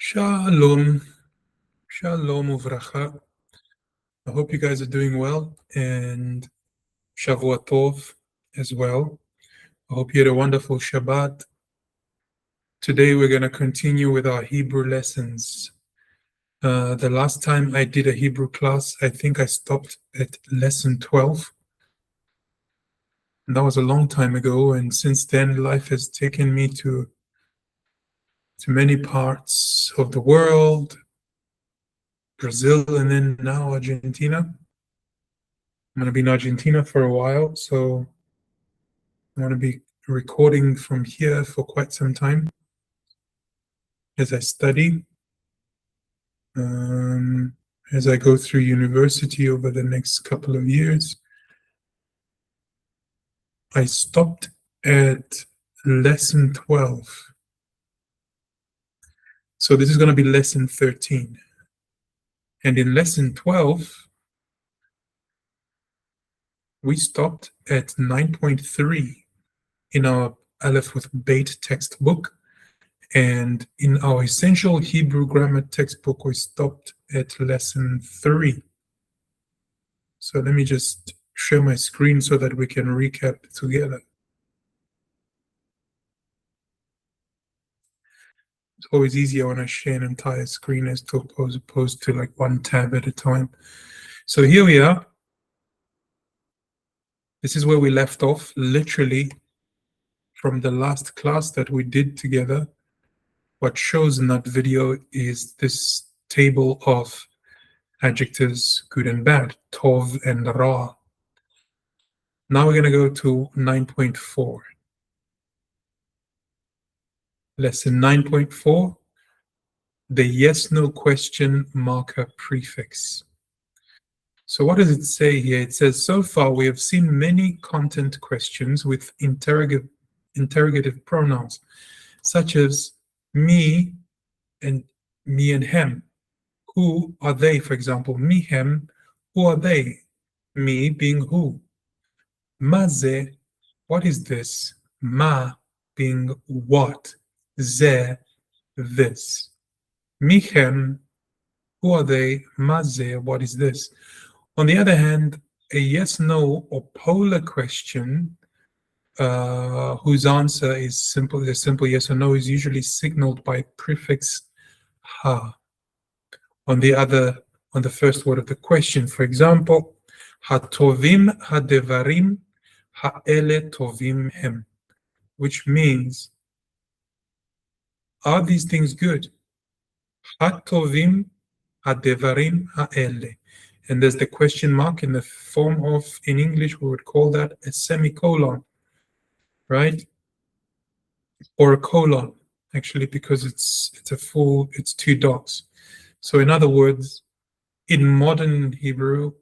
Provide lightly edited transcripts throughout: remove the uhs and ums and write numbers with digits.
Shalom, shalom uvracha. I hope you guys are doing well, and Shavua Tov as well. I hope you had a wonderful Shabbat. Today we're going to continue with our Hebrew lessons. The last time I did a Hebrew class, I think I stopped at lesson 12. And that was a long time ago, and since then life has taken me to many parts of the world, Brazil, and then now Argentina. I'm going to be in Argentina for a while, so I'm going to be recording from here for quite some time as I study, as I go through university over the next couple of years. I stopped at lesson 12. So this is going to be lesson 13. And in lesson 12, we stopped at 9.3 in our Aleph with Beith textbook. And in our essential Hebrew grammar textbook, we stopped at lesson 3. So let me just share my screen so that we can recap together. It's always easier when I share an entire screen as opposed to like one tab at a time. So here we are. This is where we left off, literally from the last class that we did together. What shows in that video is this table of adjectives, good and bad, tov and ra. Now we're going to go to 9.4. Lesson 9.4, the yes-no question marker prefix. So what does it say here? It says, so far we have seen many content questions with interrogative pronouns, such as me and him. Who are they, for example? Me, him. Who are they? Me being who. Ma ze, what is this? Ma being what? Ze, this. Michem, who are they? Ma ze, what is this? On the other hand, a yes-no or polar question whose answer is simple, a simple yes or no, is usually signaled by prefix ha. On the first word of the question, for example, hatovim hadevarim ha'ele tovim hem, which means, are these things good? Hatovim hadevarim ha'ele. And there's the question mark in the form of, in English, we would call that a semicolon, right? Or a colon, actually, because it's two dots. So in other words, in modern Hebrew,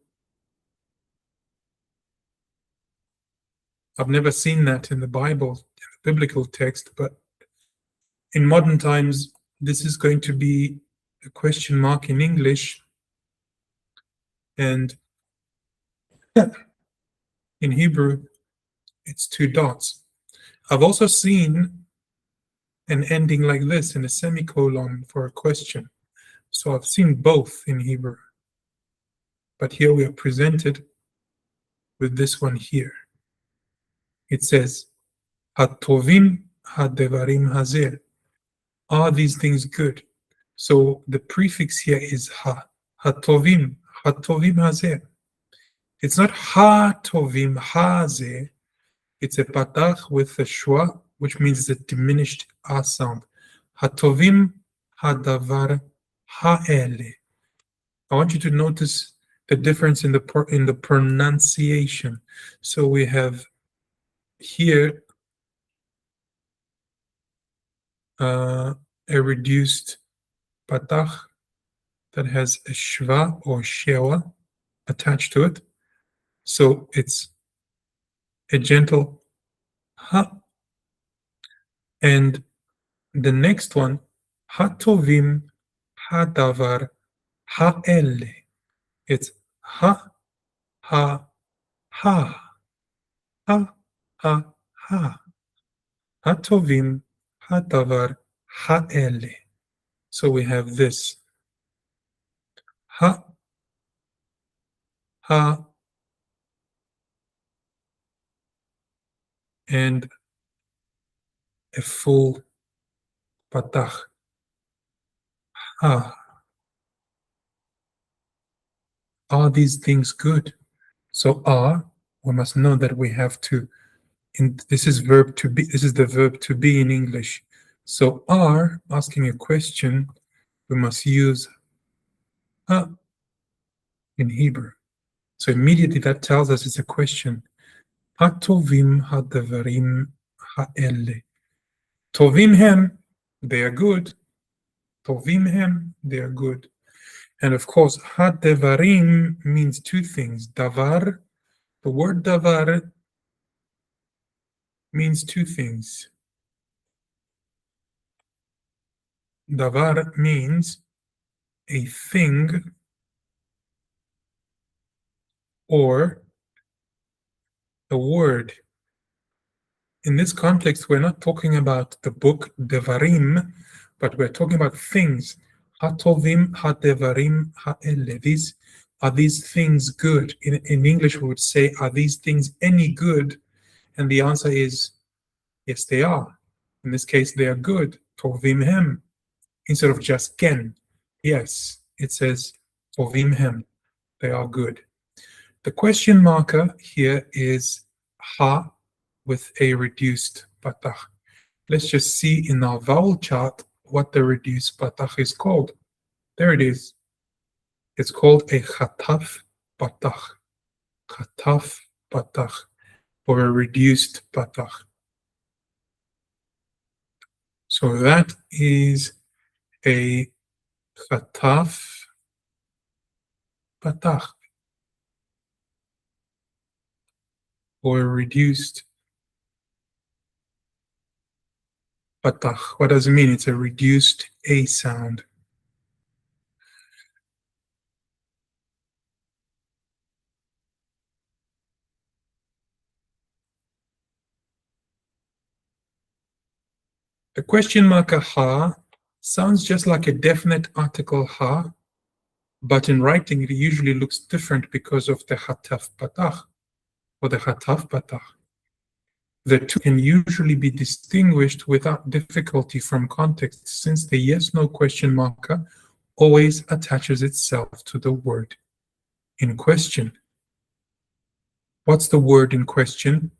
I've never seen that in the Bible, in the biblical text, but in modern times, this is going to be a question mark in English, and in Hebrew, it's two dots. I've also seen an ending like this in a semicolon for a question. So I've seen both in Hebrew. But here we are presented with this one here. It says, Hatovim hadevarim hazeh. Are these things good? So the prefix here is ha. Hatovim hazeh. It's not hatovim hazeh. It's a patach with a shwa, which means it's a diminished a sound. Hatovim hadavar ha'ele. I want you to notice the difference in the pronunciation. So we have here a reduced patach that has a shva or shewa attached to it. So it's a gentle ha. And the next one, hatovim hadavar ha'ele. It's ha, ha, ha, ha, ha, ha. Hatovim hadavar ha'ele. So we have this ha, ha, and a full patach. Ha. Are these things good? So we must know that we have to, this is verb to be, this is the verb to be in English. So asking a question, we must use ha in Hebrew. So immediately that tells us it's a question. Hatovim hadavarim ha'ele. Tovim hem, they are good. Tovim hem, they are good. And of course, hadevarim means two things. Davar, the word davar means two things. Davar means a thing or a word. In this context, we're not talking about the book Devarim, but we're talking about things. Hatovim hadevarim ha'ele. Are these things good? In English, we would say, are these things any good? And the answer is, yes, they are. In this case, they are good. Tovim hem. Instead of just ken. Yes, it says tovim hem. They are good. The question marker here is ha with a reduced patach. Let's just see in our vowel chart what the reduced patach is called. There it is. It's called a chataf patach. Chataf patach, or a reduced patach. So that is a chataf patach, or a reduced patach. What does it mean? It's a reduced A sound. The question marker ha sounds just like a definite article ha, but in writing it usually looks different because of the chataf patach or the chataf patach. The two can usually be distinguished without difficulty from context, since the yes-no question marker always attaches itself to the word in question. What's the word in question?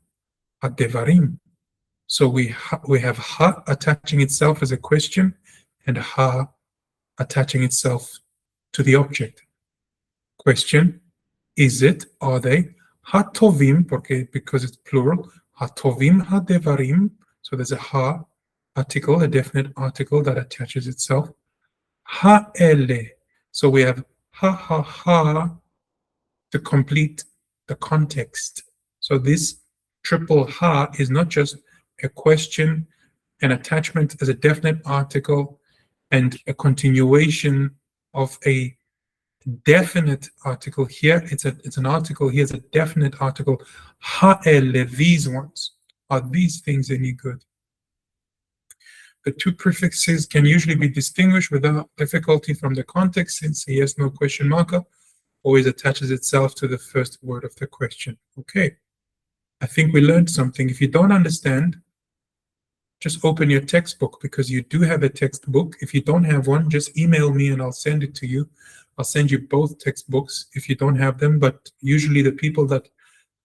Hadevarim. So we have ha attaching itself as a question and ha attaching itself to the object. Question, is it, are they? Hatovim, because it's plural. Hatovim hadevarim. So there's a ha article, a definite article that attaches itself. Ha'ele. So we have ha to complete the context. So this triple ha is not just a question, an attachment as a definite article, and a continuation of a definite article. Here it's an article. Here's a definite article. Ha'ele, these ones. Are these things any good? The two prefixes can usually be distinguished without difficulty from the context, since the yes no question marker always attaches itself to the first word of the question. Okay, I think we learned something. If you don't understand, just open your textbook, because you do have a textbook. If you don't have one, just email me and I'll send it to you. I'll send you both textbooks if you don't have them, but usually the people that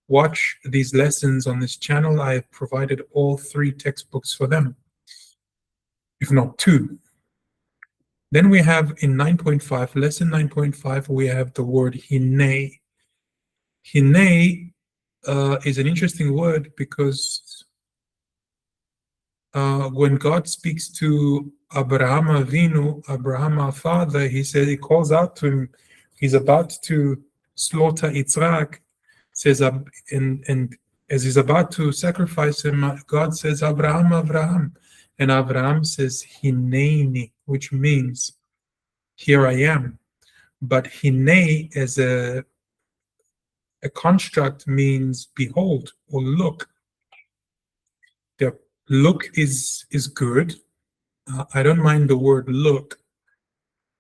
watch these lessons on this channel, I have provided all 3 textbooks for them, if not 2. Then we have in 9.5, lesson 9.5, we have the word hine. Hine is an interesting word because when God speaks to Abraham Avinu, Abraham our father, he calls out to him, he's about to slaughter Yitzhak, says, and as he's about to sacrifice him, God says, Abraham, Abraham. And Abraham says, Hineni, which means, here I am. But Hine as a construct means behold or look. The look is good. I don't mind the word look,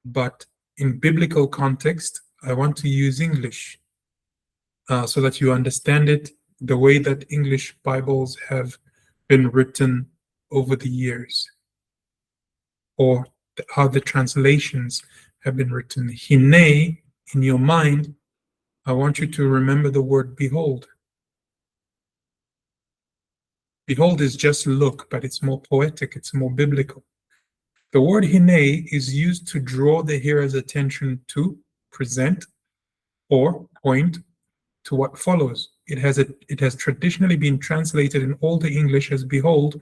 but in biblical context, I want to use English so that you understand it the way that English Bibles have been written over the years, or how the translations have been written. Hine, in your mind, I want you to remember the word behold. Behold is just look, but it's more poetic, it's more biblical. The word hine is used to draw the hearer's attention to, present, or point to what follows. It has traditionally been translated in Older English as behold,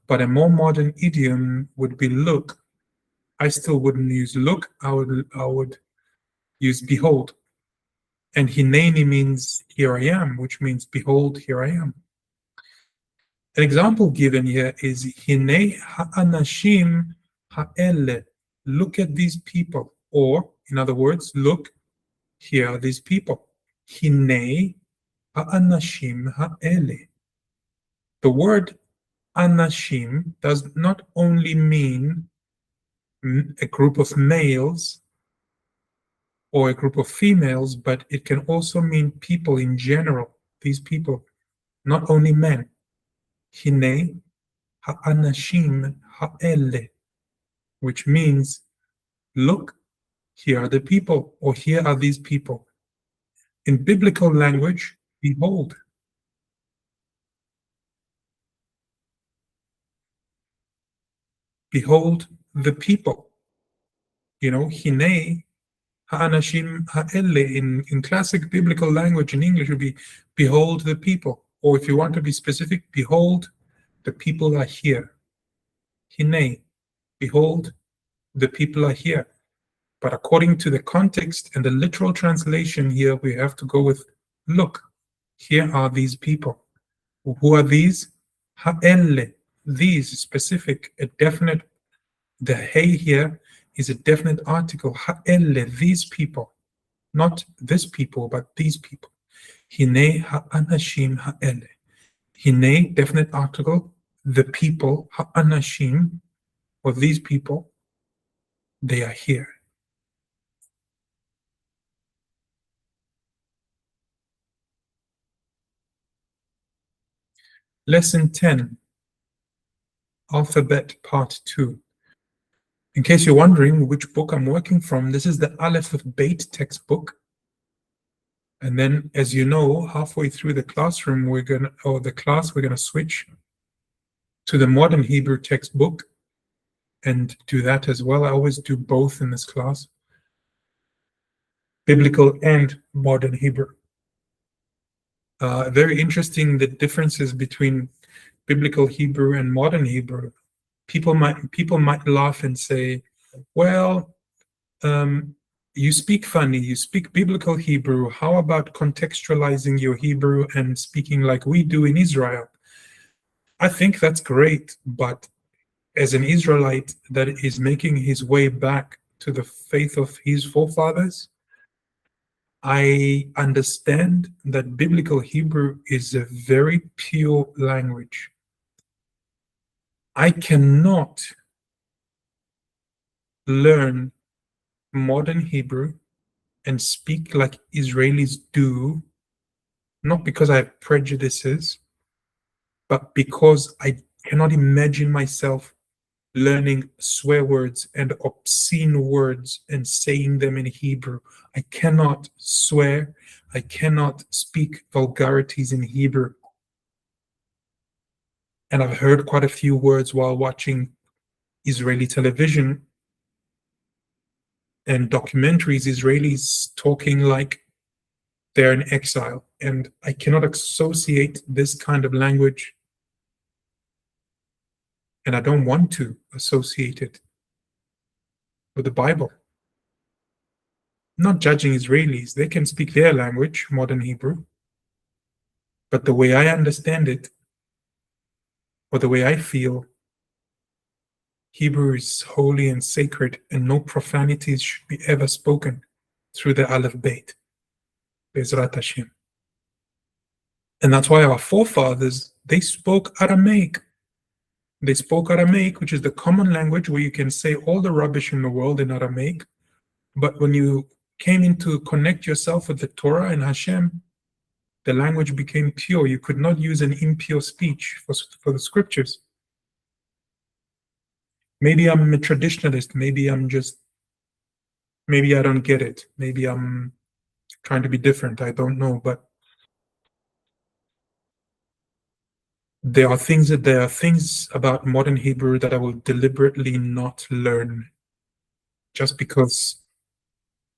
but a more modern idiom would be look. I still wouldn't use look, I would use behold. And hineni means here I am, which means behold, here I am. An example given here is hine ha'anashim ha'ele. Look at these people. Or, in other words, look, here are these people. Hine ha'anashim ha'ele. The word anashim does not only mean a group of males or a group of females, but it can also mean people in general, these people, not only men. Hine ha'anashim ha'ele, which means, look, here are the people, or here are these people. In biblical language, behold. Behold the people. You know, hine ha'anashim ha'ele in classic biblical language in English would be behold the people. Or if you want to be specific, behold, the people are here. Hine, behold, the people are here. But according to the context and the literal translation here, we have to go with look, here are these people. Who are these? Ha'ele, these, specific, a definite. The hey here is a definite article. Ha'ele, these people. Not this people, but these people. Hine ha'anashim ha'ele. Hine, definite article, the people, ha'anashim, or these people, they are here. Lesson 10, Alphabet Part 2. In case you're wondering which book I'm working from, this is the Aleph of Beith textbook. And then, as you know, halfway through the classroom, we're gonna switch to the Modern Hebrew textbook and do that as well. I always do both in this class, biblical and modern Hebrew. Very interesting, the differences between biblical Hebrew and modern Hebrew. People might laugh and say, well, you speak funny, you speak biblical Hebrew. How about contextualizing your Hebrew and speaking like we do in Israel? I think that's great, but as an Israelite that is making his way back to the faith of his forefathers, I understand that biblical Hebrew is a very pure language. I cannot learn modern Hebrew and speak like Israelis do, not because I have prejudices, but because I cannot imagine myself learning swear words and obscene words and saying them in Hebrew. I cannot swear. I cannot speak vulgarities in Hebrew. And I've heard quite a few words while watching Israeli television and documentaries, Israelis talking like they're in exile. And I cannot associate this kind of language, and I don't want to associate it with the Bible. I'm not judging Israelis. They can speak their language, modern Hebrew. But the way I understand it, or the way I feel, Hebrew is holy and sacred, and no profanities should be ever spoken through the Aleph Beith, Bezrat Hashem. And that's why our forefathers, they spoke Aramaic. They spoke Aramaic, which is the common language where you can say all the rubbish in the world in Aramaic, But when you came in to connect yourself with the Torah and Hashem, the language became pure. You could not use an impure speech for the scriptures. Maybe I'm a traditionalist. Maybe I don't get it. Maybe I'm trying to be different. I don't know. But there are things about modern Hebrew that I will deliberately not learn, just because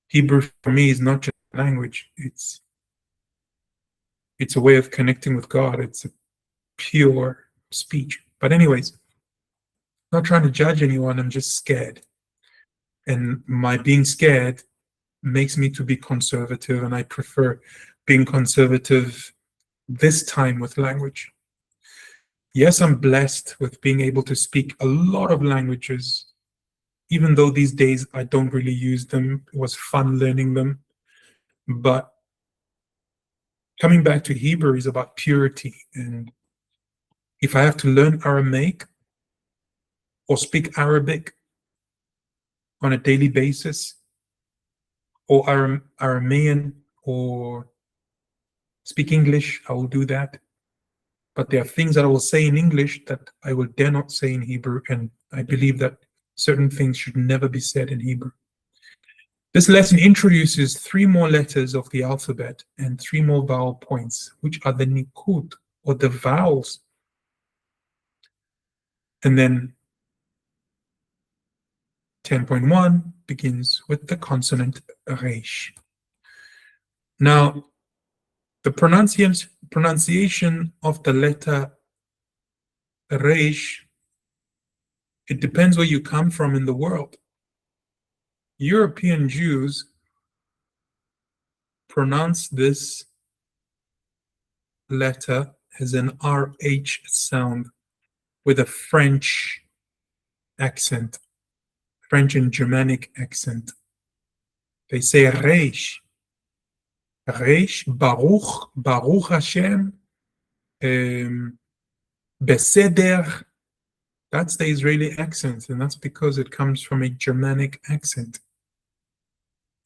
Hebrew for me is not just a language. It's a way of connecting with God. It's a pure speech. But anyways, not trying to judge anyone. I'm just scared. And my being scared makes me to be conservative, and I prefer being conservative this time with language. Yes, I'm blessed with being able to speak a lot of languages, even though these days I don't really use them. It was fun learning them. But coming back to Hebrew is about purity. And if I have to learn Aramaic or speak Arabic on a daily basis, or Aramean, or speak English, I will do that. But there are things that I will say in English that I will dare not say in Hebrew, and I believe that certain things should never be said in Hebrew. This lesson introduces 3 more letters of the alphabet and 3 more vowel points, which are the nikud, or the vowels. And then 10.1 begins with the consonant resh. Now, the pronunciation of the letter resh, it depends where you come from in the world. European Jews pronounce this letter as an RH sound with a French accent, French and Germanic accent. They say Reish, Reish, Baruch Hashem, Beseder. That's the Israeli accent, and that's because it comes from a Germanic accent.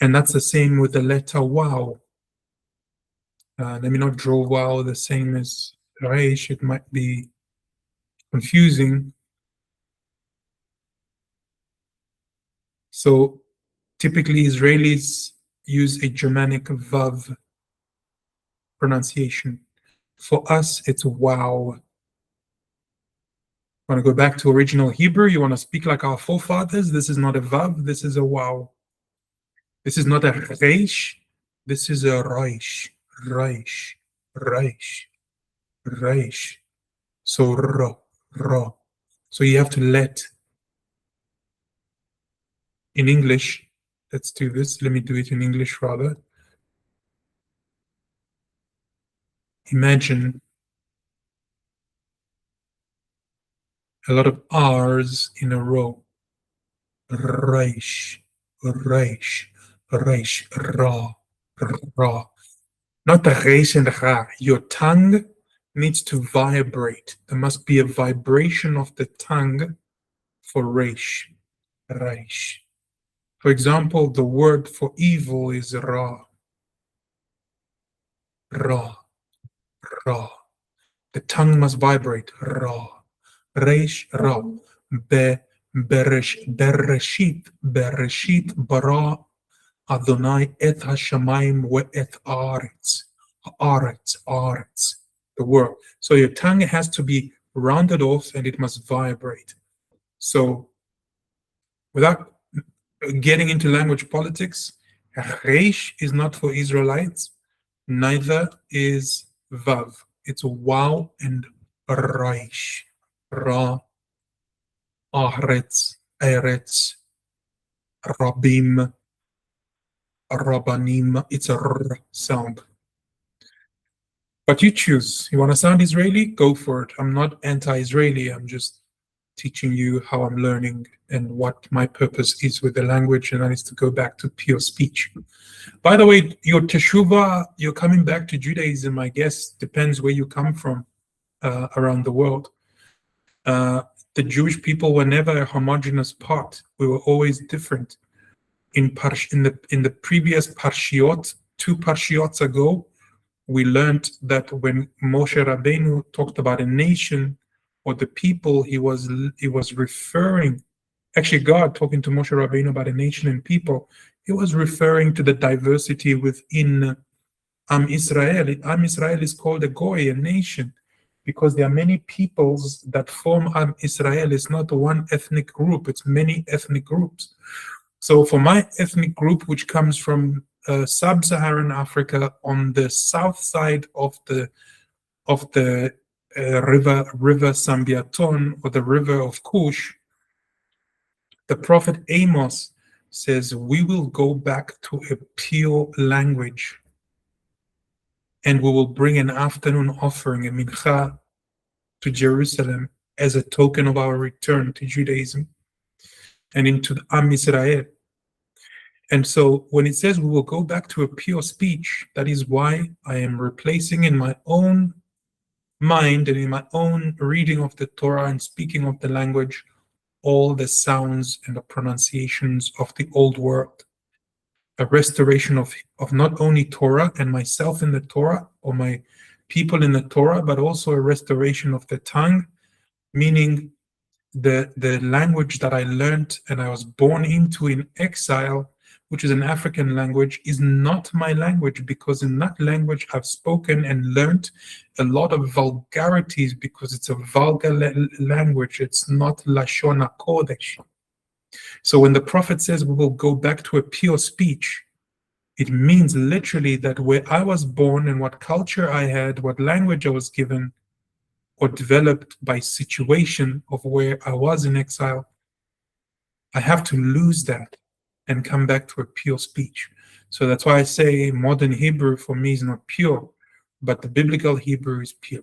And that's the same with the letter Waw. Let me not draw Waw the same as Reish. It might be confusing. So typically Israelis use a Germanic Vav pronunciation. For us, it's Wow. Want to go back to original Hebrew? You want to speak like our forefathers? This is not a Vav, this is a Wow. This is not a Reish, this is a Reish, Reish, Reish, Reish. So Ra. So you have to let, in English, let's do this. Let me do it in English rather. Imagine a lot of R's in a row. Reish, Reish, Reish, Ra, Ra. Not the Reish and the Ra. Your tongue needs to vibrate. There must be a vibration of the tongue for Reish, Reish. For example, the word for evil is Ra, Ra, Ra. The tongue must vibrate. Ra, Reish, Ra. Bereshit bara Adonai et hashamayim ve'et haaretz. Haaretz, the world. So your tongue has to be rounded off and it must vibrate. So without getting into language politics, Reish is not for Israelites, neither is Vav. It's Waw and Reish. Ra, Aretz, Eretz, Rabim, Rabbanim. It's a R sound. But you choose. You want to sound Israeli? Go for it. I'm not anti-Israeli. I'm just teaching you how I'm learning and what my purpose is with the language, and that is to go back to pure speech. By the way, your teshuvah, you're coming back to Judaism, I guess, depends where you come from around the world. The Jewish people were never a homogeneous part. We were always different. in the previous parshiot, 2 parshiots ago, we learned that when Moshe Rabbeinu talked about a nation or the people, he was referring, actually God talking to Moshe Rabbeinu about a nation and people, he was referring to the diversity within Am Israel. Am Israel is called a goy, a nation, because there are many peoples that form Am Israel. It's not one ethnic group, it's many ethnic groups. So for my ethnic group, which comes from sub-Saharan Africa on the south side of the river Sambiaton, or the river of Cush, the prophet Amos says, we will go back to a pure language, and we will bring an afternoon offering, a mincha, to Jerusalem as a token of our return to Judaism and into the Am Israel. And so when it says we will go back to a pure speech, that is why I am replacing in my own mind and in my own reading of the Torah and speaking of the language all the sounds and the pronunciations of the old world. A restoration of not only Torah and myself in the Torah or my people in the Torah, but also a restoration of the tongue, meaning the language that I learned and I was born into in exile, which is an African language, is not my language, because in that language I've spoken and learned a lot of vulgarities, because it's a vulgar language. It's not Lashon HaKodesh. So when the prophet says we will go back to a pure speech, it means literally that where I was born and what culture I had, what language I was given or developed by situation of where I was in exile, I have to lose that and come back to a pure speech. So that's why I say modern Hebrew for me is not pure, but the biblical Hebrew is pure.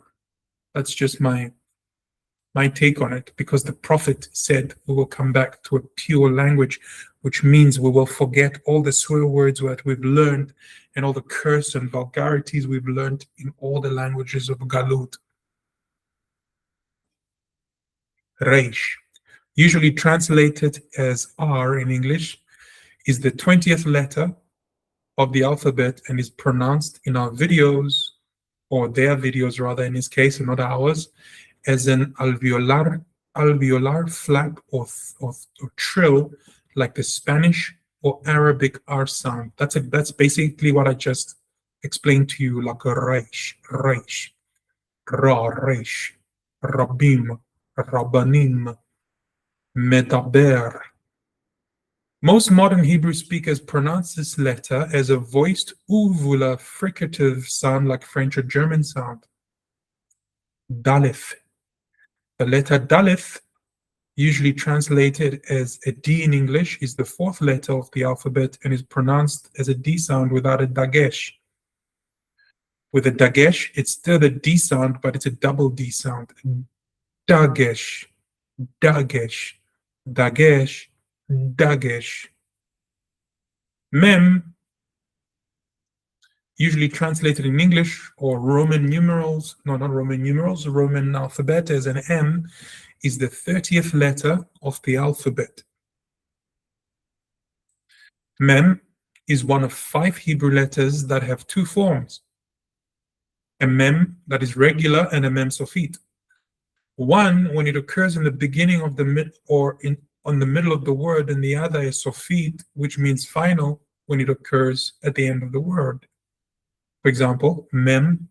That's just my take on it, because the prophet said we will come back to a pure language, which means we will forget all the swear words that we've learned and all the curse and vulgarities we've learned in all the languages of Galut. Reish, usually translated as R in English, is the 20th letter of the alphabet and is pronounced in our videos, or their videos rather in this case, and not ours, as an alveolar flap or trill, like the Spanish or Arabic R sound. That's basically what I just explained to you, like a reish, reish, ra, reish, rabim, rabbanim, medaber. Most modern Hebrew speakers pronounce this letter as a voiced uvula fricative sound, like French or German sound. Daleth. The letter Daleth, usually translated as a D in English, is the 4th letter of the alphabet and is pronounced as a D sound without a dagesh. With a dagesh, it's still a D sound, but it's a double D sound. Dagesh, dagesh, dagesh, dagesh. Mem, usually translated in English, or Roman numerals, no, not Roman numerals, Roman alphabet as an M, is the 30th letter of the alphabet. Mem is one of 5 Hebrew letters that have 2 forms. A mem that is regular and a mem sofit. One, when it occurs in the beginning of the on the middle of the word, and the other is sofit, which means final, when it occurs at the end of the word. For example, mem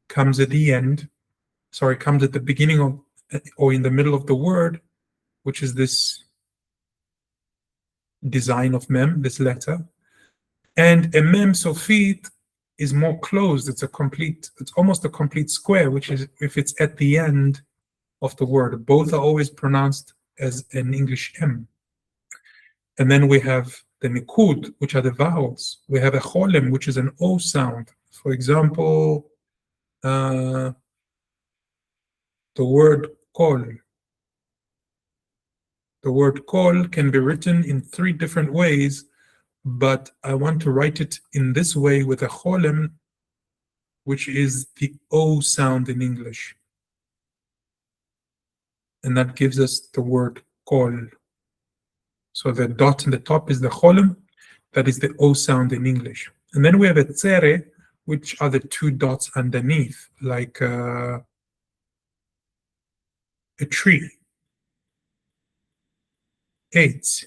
comes at the end, comes at the beginning of or in the middle of the word, which is this design of mem, this letter. And a mem sofit is more closed. It's almost a complete square, which is if it's at the end of the word. Both are always pronounced as an English M. And then we have the nikud, which are the vowels. We have a cholem, which is an O sound. For example, the word kol. The word kol can be written in 3 different ways, but I want to write it in this way with a cholem, which is the O sound in English. And that gives us the word kol. So the dot in the top is the cholem, That is the O sound in English. And then we have a tsere, which are the two dots underneath, like a tree. Eitz.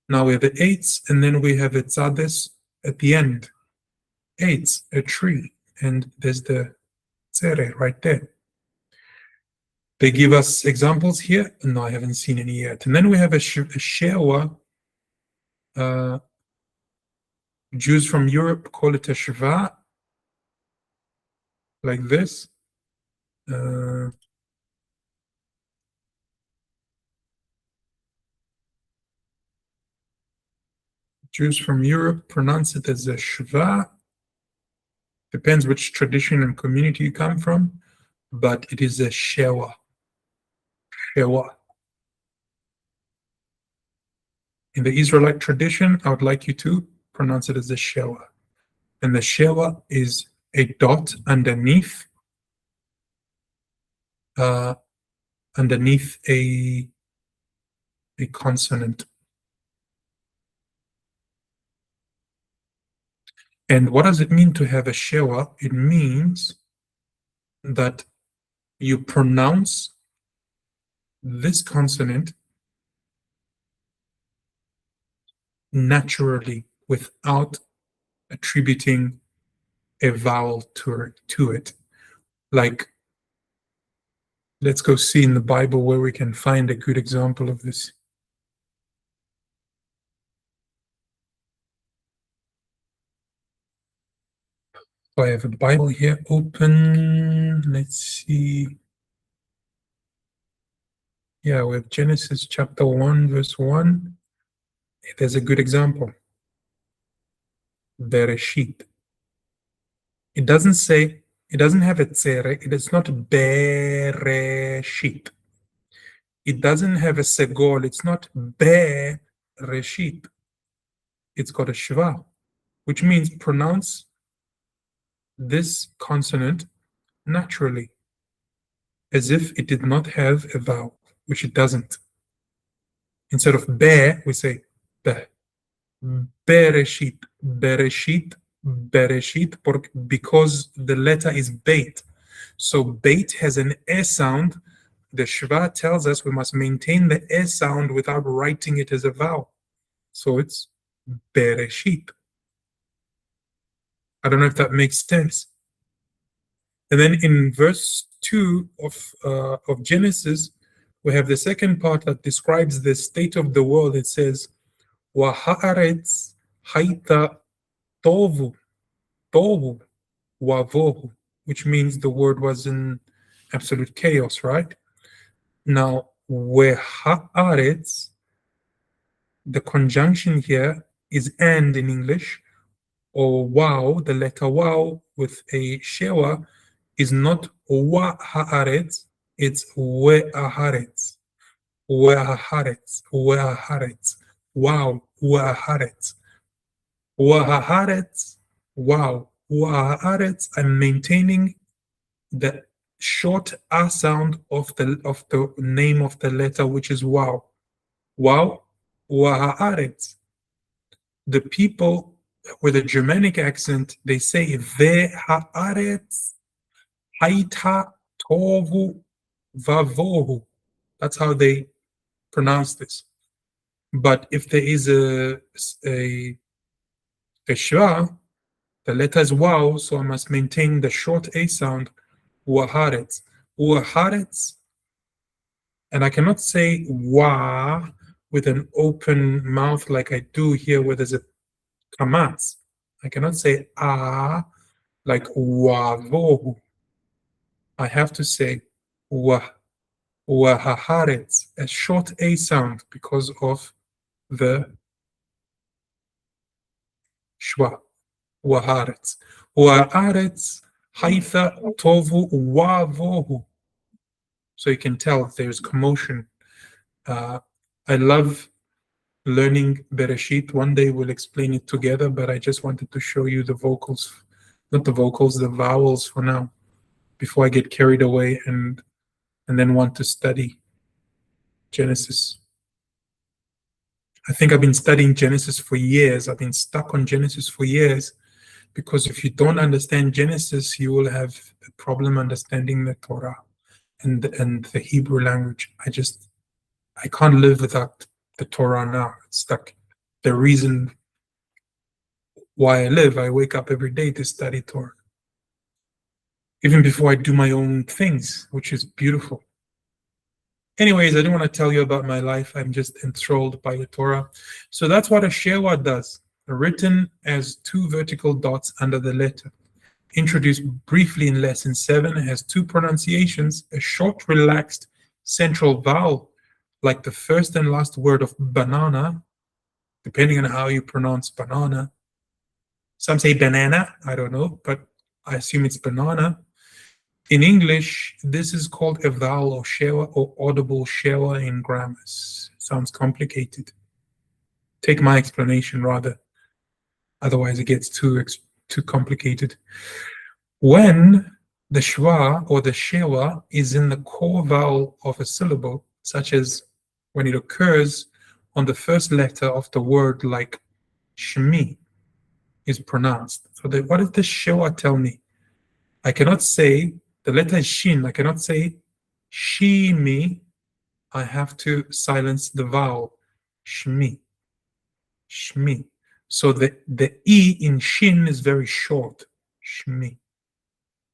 Now we have the eitz, and then we have a tzades at the end. Eitz, a tree, and there's the tsere right there. They give us examples here. No, I haven't seen any yet. And then we have a shewa. Jews from Europe call it a shva, like this. Jews from Europe pronounce it as a shva. Depends which tradition and community you come from, but it is a shewa. Shewa. In the Israelite tradition, I would like you to pronounce it as a shewa. And the shewa is a dot underneath underneath a consonant. And what does it mean to have a shewa? It means that you pronounce this consonant naturally without attributing a vowel to it. Like, let's go see in the Bible where we can find a good example of this. So I have a Bible here open. Let's see. Yeah, we have Genesis chapter 1, verse 1. There's a good example. Bereshit. It doesn't say, it doesn't have a tsere, it is not Bereshit. It doesn't have a segol, it's not Bereshit. It's got a shva, which means pronounce this consonant naturally, as if it did not have a vowel, which it doesn't. Instead of be, we say be. Bereshit, Bereshit, Bereshit, because the letter is Beith. So Beith has an E sound. The Shva tells us we must maintain the E sound without writing it as a vowel. So it's Bereshit. I don't know if that makes sense. And then in verse 2 of Genesis, we have the second part that describes the state of the world. It says, Wahaaretz haita tovu, tovu, wavohu, which means the word was in absolute chaos, right? Now, wehaaretz, the conjunction here is and in English, or wow, the letter wow with a shewa is not wahaaretz, it's weaharetz, weaharetz, weaharetz. Wow, wa'aharetz. Wa'aharetz, wow, wa'aharetz. I'm maintaining the short a sound of the name of the letter, which is wow. Wow, wa'aharetz. The people with a Germanic accent, they say ve'haaretz haita tovu vavohu. That's how they pronounce this. But if there is a shva, the letter is wow, so I must maintain the short a sound, waharetz. Waharetz, and I cannot say wa with an open mouth like I do here where there's a kamatz. I cannot say like wavohu. I have to say waharetz, a short a sound because of the shwa. Waharetz. Waharetz haitha tovu wavohu. So you can tell there's commotion. I love learning Bereshit. One day we'll explain it together, but I just wanted to show you the vocals, not the vocals, the vowels for now, before I get carried away and then want to study Genesis. I think I've been studying Genesis for years. I've been stuck on Genesis for years because if you don't understand Genesis, you will have a problem understanding the Torah and the Hebrew language. I can't live without the Torah now. It's like the reason why I live. I wake up every day to study Torah, even before I do my own things, which is beautiful. Anyways, I don't want to tell you about my life. I'm just enthralled by the Torah. So that's what a shewa does, written as two vertical dots under the letter. Introduced briefly in lesson 7, it has two pronunciations, a short, relaxed central vowel, like the first and last word of banana, depending on how you pronounce banana. Some say banana, I don't know, but I assume it's banana. In English, this is called a vowel or shewa or audible shewa in grammars. Sounds complicated. Take my explanation rather. Otherwise, it gets too complicated. When the shwa or the shewa is in the core vowel of a syllable, such as when it occurs on the first letter of the word, like shmi is pronounced. So what does the shewa tell me? I cannot say, the letter is shin, I cannot say shimi. I have to silence the vowel, shmi, shmi. So the E in shin is very short, shmi,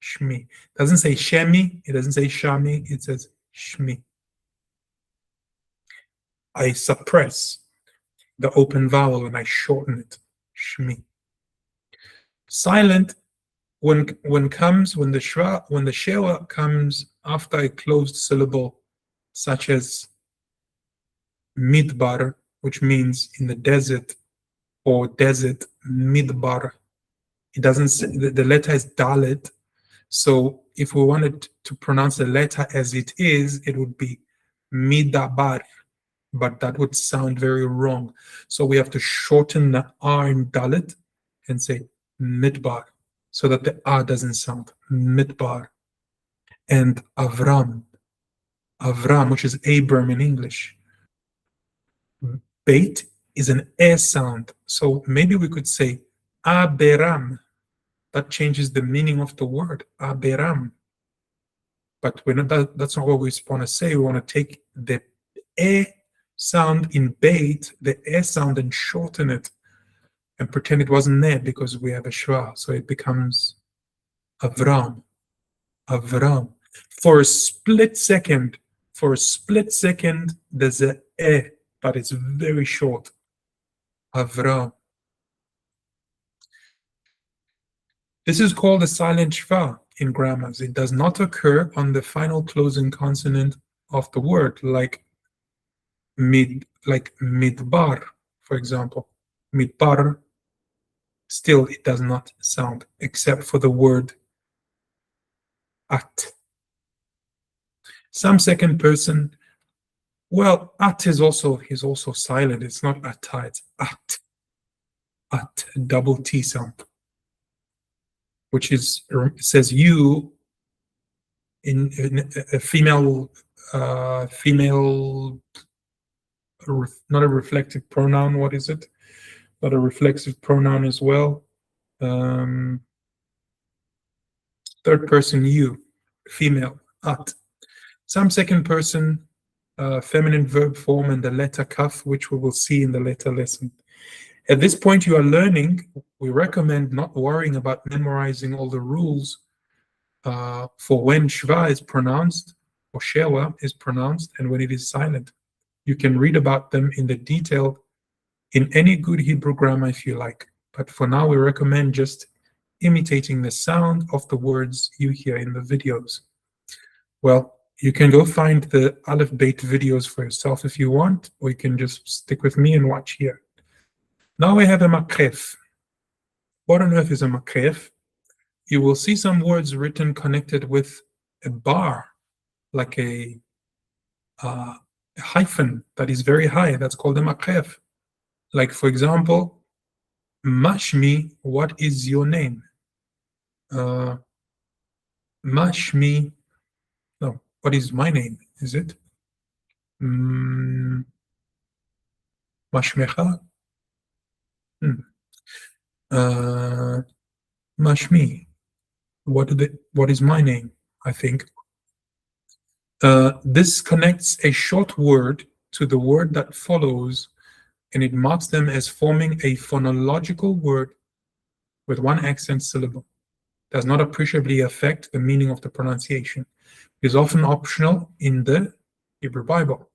shmi. It doesn't say shemi, it doesn't say shami, it says shmi. I suppress the open vowel and I shorten it, shmi. Silent when the shewa comes after a closed syllable, such as midbar, which means in the desert, or desert, midbar. It doesn't say, the letter is dalet. So if we wanted to pronounce the letter as it is, it would be midabar, but that would sound very wrong. So we have to shorten the R in dalet and say midbar, so that the R doesn't sound midbar. And Avram, which is Abram in English. Beith is an air sound. So maybe we could say Aberam. That changes the meaning of the word, Aberam. But that's not what we want to say. We want to take the air sound in Beith, the air sound, and shorten it and pretend it wasn't there because we have a shwa. So it becomes Avram. Avram. For a split second, there's a e, but it's very short. Avram. This is called a silent shva in grammars. It does not occur on the final closing consonant of the word, like midbar, for example. Midbar, still it does not sound, except for the word at. Some second person, well, at is also silent. It's not ata, it's at. At, double T sound, which says you in a female, not a reflective pronoun. What is it? Not a reflexive pronoun as well. Third person you, female, at. Some second person, feminine verb form, and the letter kaf, which we will see in the later lesson. At this point you are learning, we recommend not worrying about memorizing all the rules for when shva is pronounced or shewa is pronounced and when it is silent. You can read about them in the detail in any good Hebrew grammar if you like. But for now, we recommend just imitating the sound of the words you hear in the videos. Well, you can go find the Aleph Beith videos for yourself if you want, or you can just stick with me and watch here. Now we have a makref. What on earth is a makref? You will see some words written connected with a bar, like a hyphen that is very high. That's called a makref. Like, for example, Mashmi, what is your name? Mashmi, no, what is my name? Is it? Mashmecha? Mashmi. What is my name? I think. This connects a short word to the word that follows, and it marks them as forming a phonological word with one accent syllable. Does not appreciably affect the meaning of the pronunciation. It is often optional in the Hebrew Bible.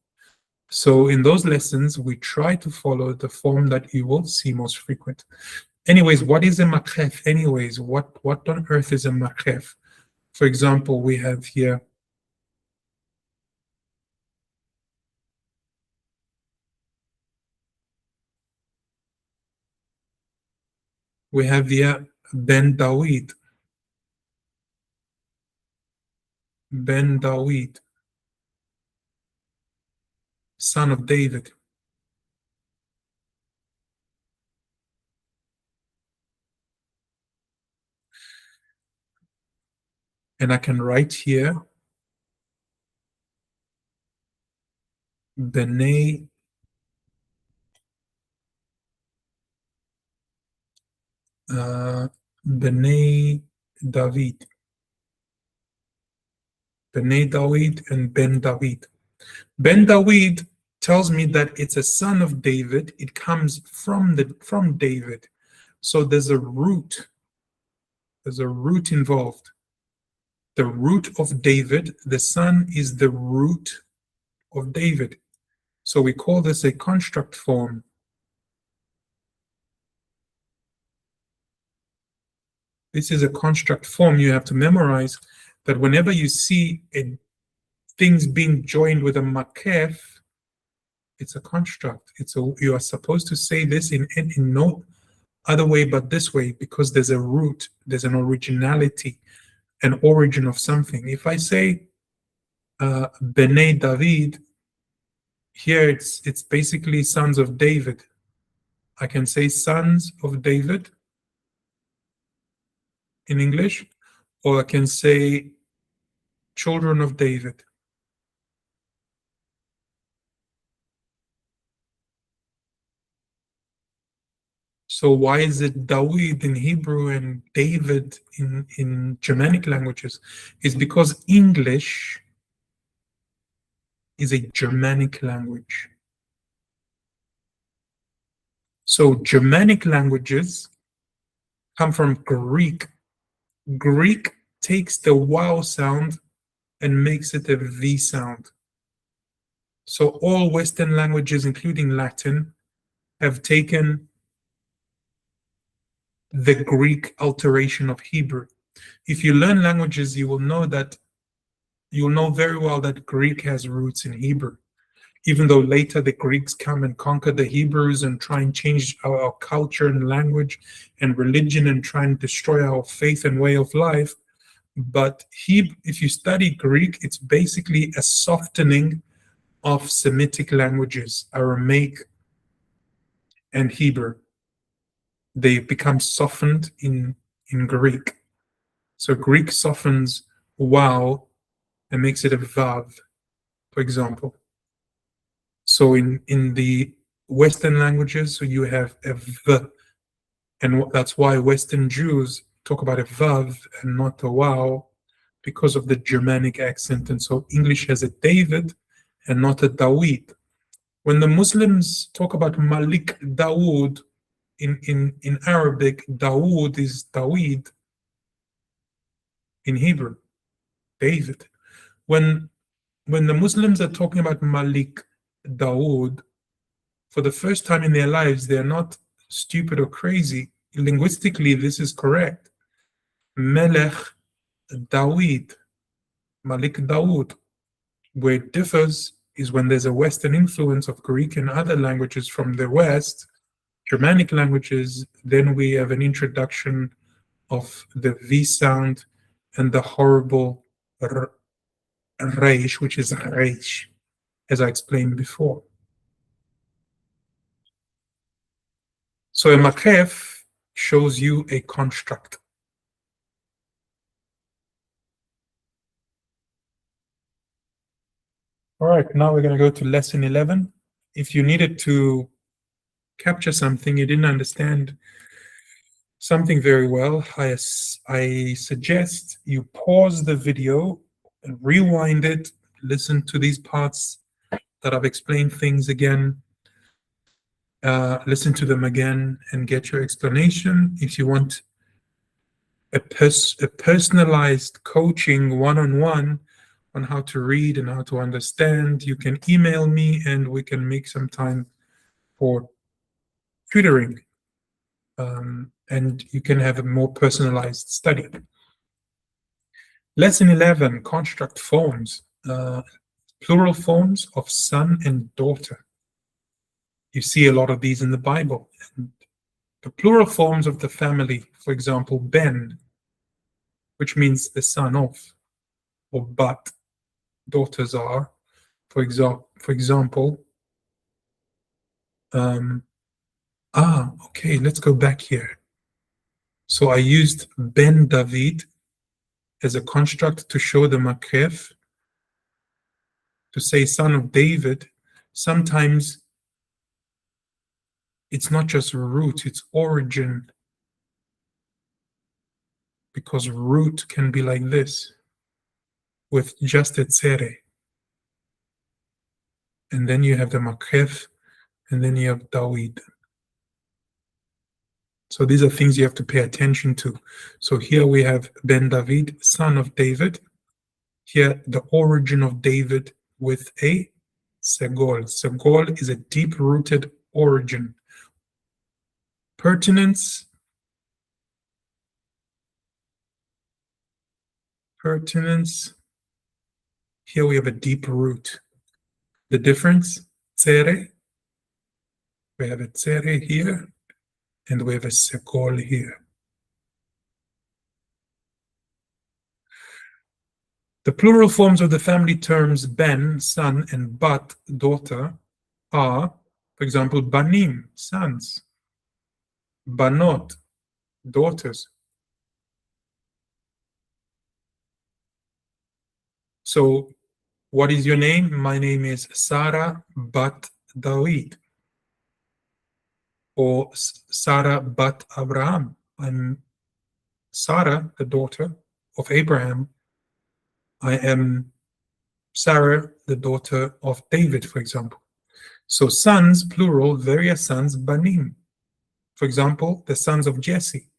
So in those lessons, we try to follow the form that you will see most frequent. Anyways, what is a makhef? Anyways, what on earth is a makhef? For example, we have here Ben Dawid. Ben Dawid, son of David. And I can write here Bnei Bnei David. Bnei David and Ben David. Ben David tells me that it's a son of David. It comes from David. So there's a root. There's a root involved. The root of David, the son is the root of David. So we call this a construct form. This is a construct form. You have to memorize that whenever you see things being joined with a makef, it's a construct. You are supposed to say this in no other way but this way, because there's a root, there's an originality, an origin of something. If I say Bnei David, here it's basically sons of David. I can say sons of David in English, or I can say children of David. So why is it Dawid in Hebrew and David in Germanic languages? It's because English is a Germanic language. So Germanic languages come from Greek. Greek takes the wow sound and makes it a V sound. So all Western languages, including Latin, have taken the Greek alteration of Hebrew. If you learn languages, you will know very well that Greek has roots in Hebrew. Even though later the Greeks come and conquer the Hebrews and try and change our culture and language and religion and try and destroy our faith and way of life. But if you study Greek, it's basically a softening of Semitic languages, Aramaic and Hebrew. They become softened in Greek. So Greek softens wow and makes it a vav, for example. So in the Western languages, so you have a v, and that's why Western Jews talk about a vav and not a wow, because of the Germanic accent. And so English has a David and not a Dawid. When the Muslims talk about Malik Dawood, in Arabic, Dawood is Dawid. In Hebrew, David. When the Muslims are talking about Malik Dawood, for the first time in their lives, they're not stupid or crazy. Linguistically, this is correct. Melech Dawid, Malik Dawood. Where it differs is when there's a Western influence of Greek and other languages from the West, Germanic languages, then we have an introduction of the V sound and the horrible Reish, which is Reish, as I explained before. So a makef shows you a construct. All right, now we're going to go to lesson 11. If you needed to capture something, you didn't understand something very well, I suggest you pause the video and rewind it, listen to these parts that I've explained things again, listen to them again and get your explanation. If you want a personalized coaching one-on-one on how to read and how to understand, you can email me and we can make some time for tutoring. And you can have a more personalized study. Lesson 11, construct forms, plural forms of son and daughter. You see a lot of these in the Bible. And the plural forms of the family, for example, ben, which means the son of, or but, daughters are, for example, okay, let's go back here. So I used Ben David as a construct to show the makref, to say son of David. Sometimes it's not just root, it's origin, because root can be like this, with just a tzere. And then you have the makref, and then you have Dawid. So these are things you have to pay attention to. So here we have Ben David, son of David. Here, the origin of David with a segol. Segol is a deep-rooted origin. Pertinence. Here we have a deep root. The difference, tzere. We have a tzere here, and we have a segol here. The plural forms of the family terms ben, son, and bat, daughter, are, for example, banim, sons, banot, daughters. So, what is your name? My name is Sarah bat Dawid, or Sarah bat Abraham. I'm Sarah, the daughter of Abraham. I am Sarah, the daughter of David, for example. So sons, plural, various sons, banim. For example, the sons of Jesse.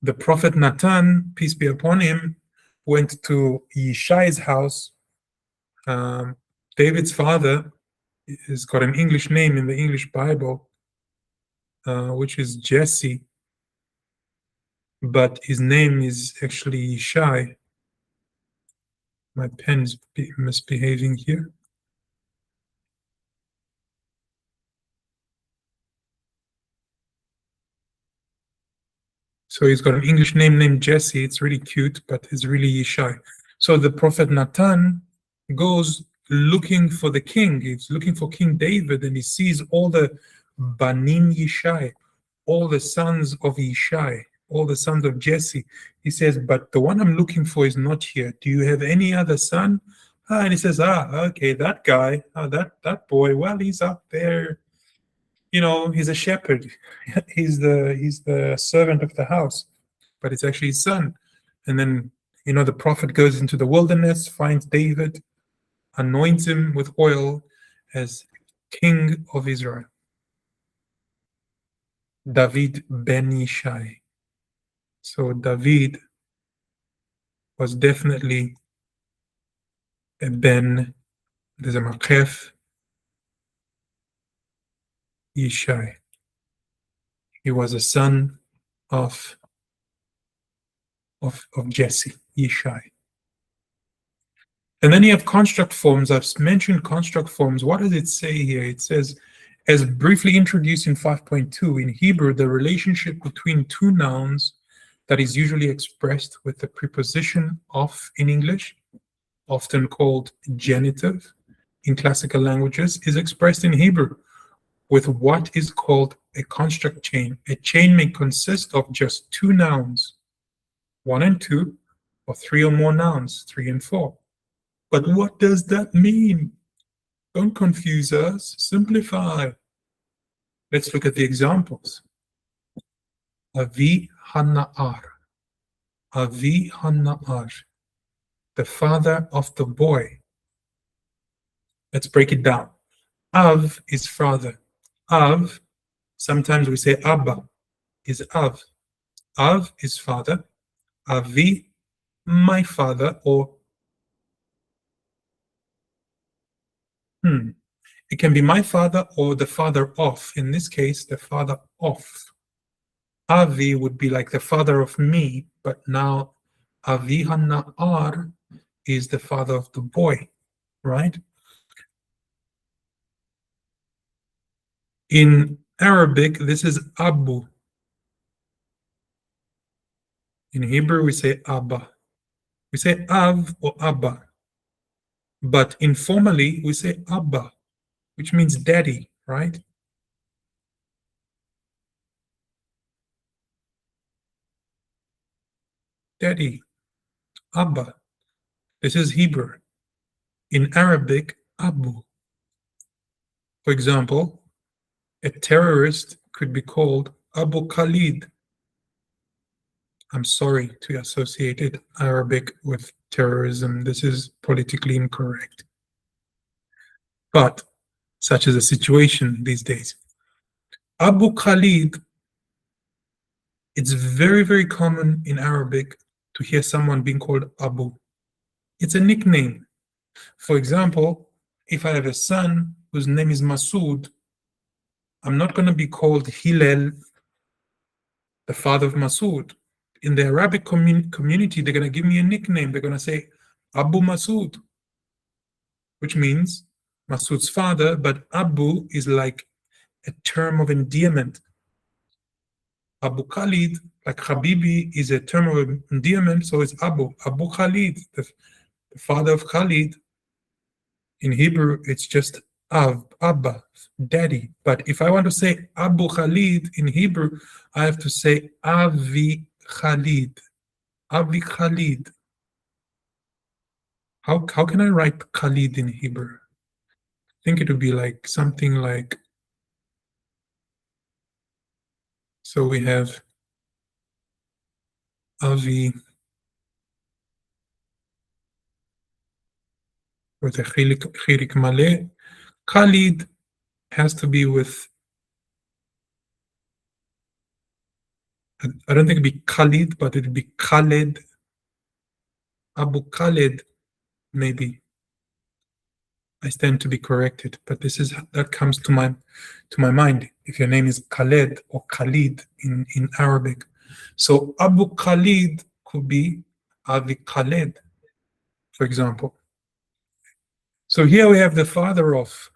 The prophet Nathan, peace be upon him, went to Yishai's house. David's father has got an English name in the English Bible, which is Jesse, but his name is actually Yishai. My pen is misbehaving here. So he's got an English name named Jesse. It's really cute, but it's really Yishai. So the prophet Nathan goes looking for the king. He's looking for King David, and he sees all the Banim Yishai, all the sons of Yishai, all the sons of Jesse. He says, but the one I'm looking for is not here. Do you have any other son? And he says, okay, that guy, that boy, well, he's up there. You know, he's a shepherd. he's the servant of the house, but it's actually his son. And then, you know, the prophet goes into the wilderness, finds David, anoints him with oil as king of Israel. David ben Yishai. So David was definitely a ben, there's a makref, Yishai. He was a son of Jesse, Yishai. And then you have construct forms. I've mentioned construct forms. What does it say here? It says, as briefly introduced in 5.2, in Hebrew, the relationship between two nouns that is usually expressed with the preposition of in English, often called genitive in classical languages, is expressed in Hebrew with what is called a construct chain. A chain may consist of just two nouns, 1 and 2, or 3 or more nouns, 3 and 4. But what does that mean? Don't confuse us. Simplify. Let's look at the examples. Avi Hana'ar. Avi Hana'ar. The father of the boy. Let's break it down. Av is father. Av, sometimes we say Abba, is Av. Av is father. Avi, my father, or it can be my father or the father of. In this case, the father of. Avi would be like the father of me, but now Avi Hana'ar is the father of the boy, right? In Arabic, this is Abu. In Hebrew, we say Abba. We say Av or Abba. But informally, we say Abba, which means daddy, right? Daddy, Abba. This is Hebrew. In Arabic, Abu. For example, a terrorist could be called Abu Khalid. I'm sorry to associate Arabic with terrorism. This is politically incorrect. But such is the situation these days. Abu Khalid, it's very, very common in Arabic to hear someone being called Abu. It's a nickname. For example, if I have a son whose name is Masood, I'm not going to be called Hillel, the father of Masood. In the Arabic community, they're going to give me a nickname. They're going to say Abu Masood, which means Masood's father, but Abu is like a term of endearment. Abu Khalid, like Habibi, is a term of endearment, so it's Abu Khalid, the father of Khalid. In Hebrew, it's just Abba, daddy. But if I want to say Abu Khalid in Hebrew, I have to say Avi Khalid. Avi Khalid. How can I write Khalid in Hebrew? I think it would be like something like, so we have Avi with a chirik maleh. Khalid has to be with, I don't think it'd be Khalid, but it'd be Khaled. Abu Khaled, maybe. I stand to be corrected, but this is that comes to my mind. If your name is Khaled or Khalid in Arabic, so Abu Khalid could be Avi Khaled, for example. So here we have the father of.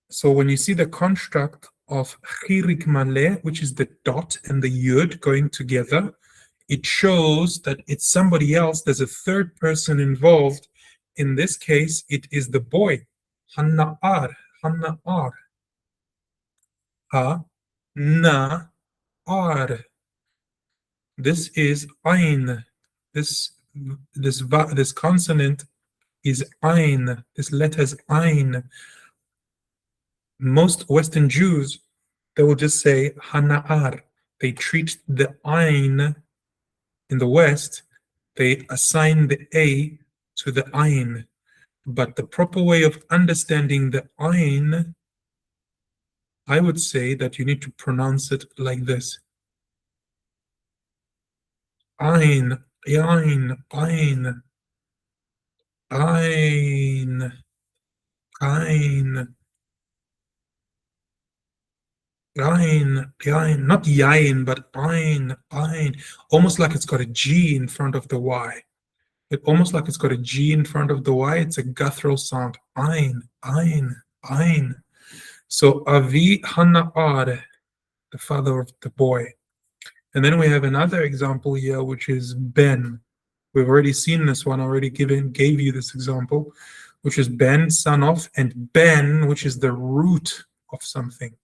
So when you see the construct of chirik maleh, which is the dot and the yud going together, it shows that it's somebody else. There's a third person involved. In this case, it is the boy. Hana'ar. Ha-na-ar. This is ayn. This consonant is ayn. This letter is ayn. Most Western Jews, they will just say Hana'ar. They treat the ayn in the West, they assign the A to the ayn. But the proper way of understanding the ayn, I would say that you need to pronounce it like this. Ayn, ayn, ayn, ayn, ayn, ayn, not yain, but ayn, ayn, almost like it's got a G in front of the Y. Almost like it's got a G in front of the Y. It's a guttural sound. Ayn, ayn, ayn. So Avi Hana'ar, the father of the boy. And then we have another example here, which is Ben. We've already seen this one, already gave you this example, which is Ben, son of, and Ben, which is the root of something.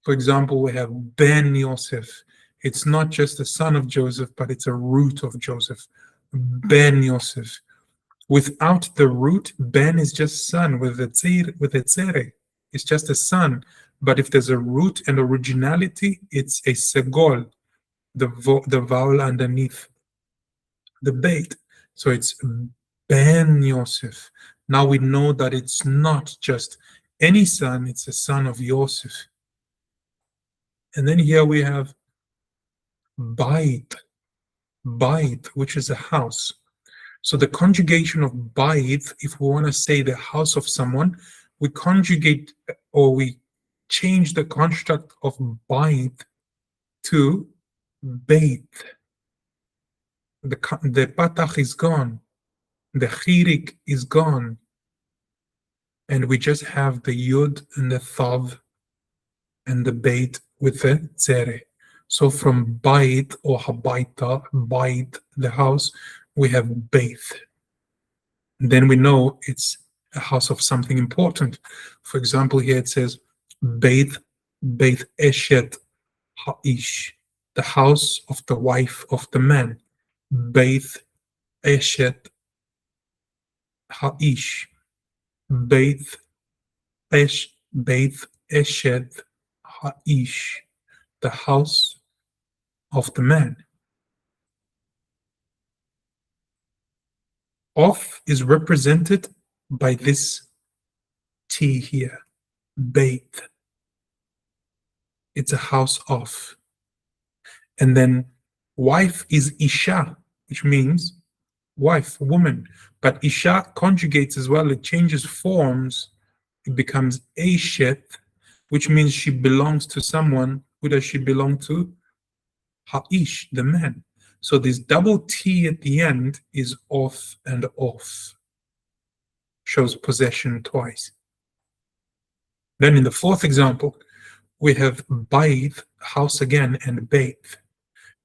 For example, we have Ben Yosef. It's not just the son of Joseph, but it's a root of Joseph. Ben Yosef. Without the root, Ben is just son with a tzere. It's just a son. But if there's a root and originality, it's a segol, the vowel underneath the beit. So it's Ben Yosef. Now we know that it's not just any son, it's a son of Yosef. And then here we have Beith, which is a house. So the conjugation of Beith, if we want to say the house of someone, we conjugate or we change the construct of Beith to Beit. The patach is gone, the chirik is gone, and we just have the yud and the thav and the beit with the tzere. So from Beit or habaita, Beit, the house, we have Beith. Then we know it's a house of something important. For example, here it says Beith Eshet Ha'ish, the house of the wife of the man. Beith Eshet Ha'ish, Beith Eshet Ha'ish, the house of the man. Of is represented by this T here, Beith. It's a house of. And then wife is Isha, which means wife, woman. But Isha conjugates as well, it changes forms. It becomes Eshet, which means she belongs to someone. Who does she belong to? Ha'ish, the man. So this double T at the end is off and off. Shows possession twice. Then in the fourth example, we have Beith, house again, and Beith.